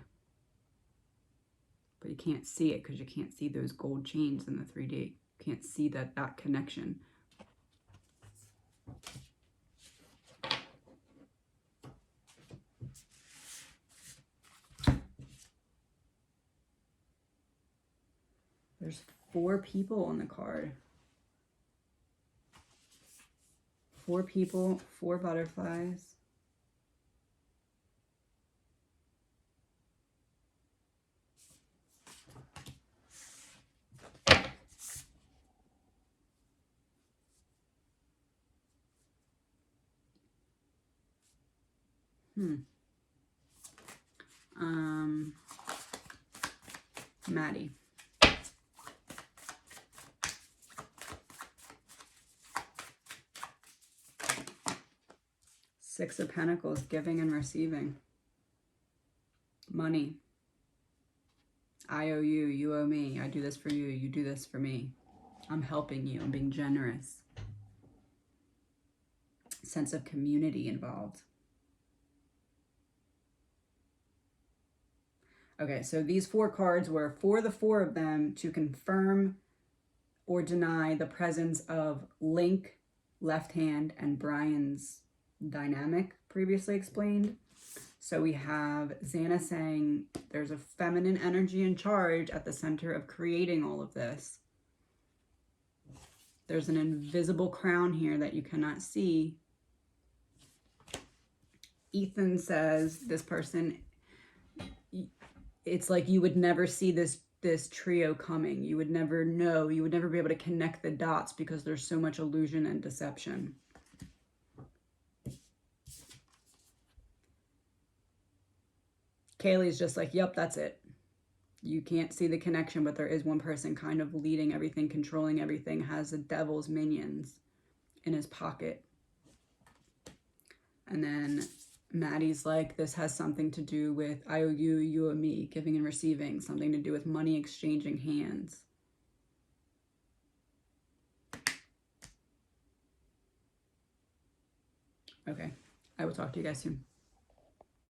but you can't see it because you can't see those gold chains in the 3D. You can't see that connection. There's 4 people on the card. 4 people, 4 butterflies. Maddie. Six of Pentacles, giving and receiving. Money. I owe you, you owe me. I do this for you, you do this for me. I'm helping you, I'm being generous. Sense of community involved. Okay, so these 4 cards were for the 4 of them to confirm or deny the presence of Link, left hand, and Brian's dynamic previously explained. So we have Xana saying there's a feminine energy in charge at the center of creating all of this. There's an invisible crown here that you cannot see. Ethan says this person, it's like you would never see this trio coming. You would never know. You would never be able to connect the dots because there's so much illusion and deception. Kaylee's just like, yep, that's it. You can't see the connection, but there is one person kind of leading everything, controlling everything, has the devil's minions in his pocket. And then Maddie's like, this has something to do with I owe you, you owe me, giving and receiving, something to do with money exchanging hands. Okay, I will talk to you guys soon.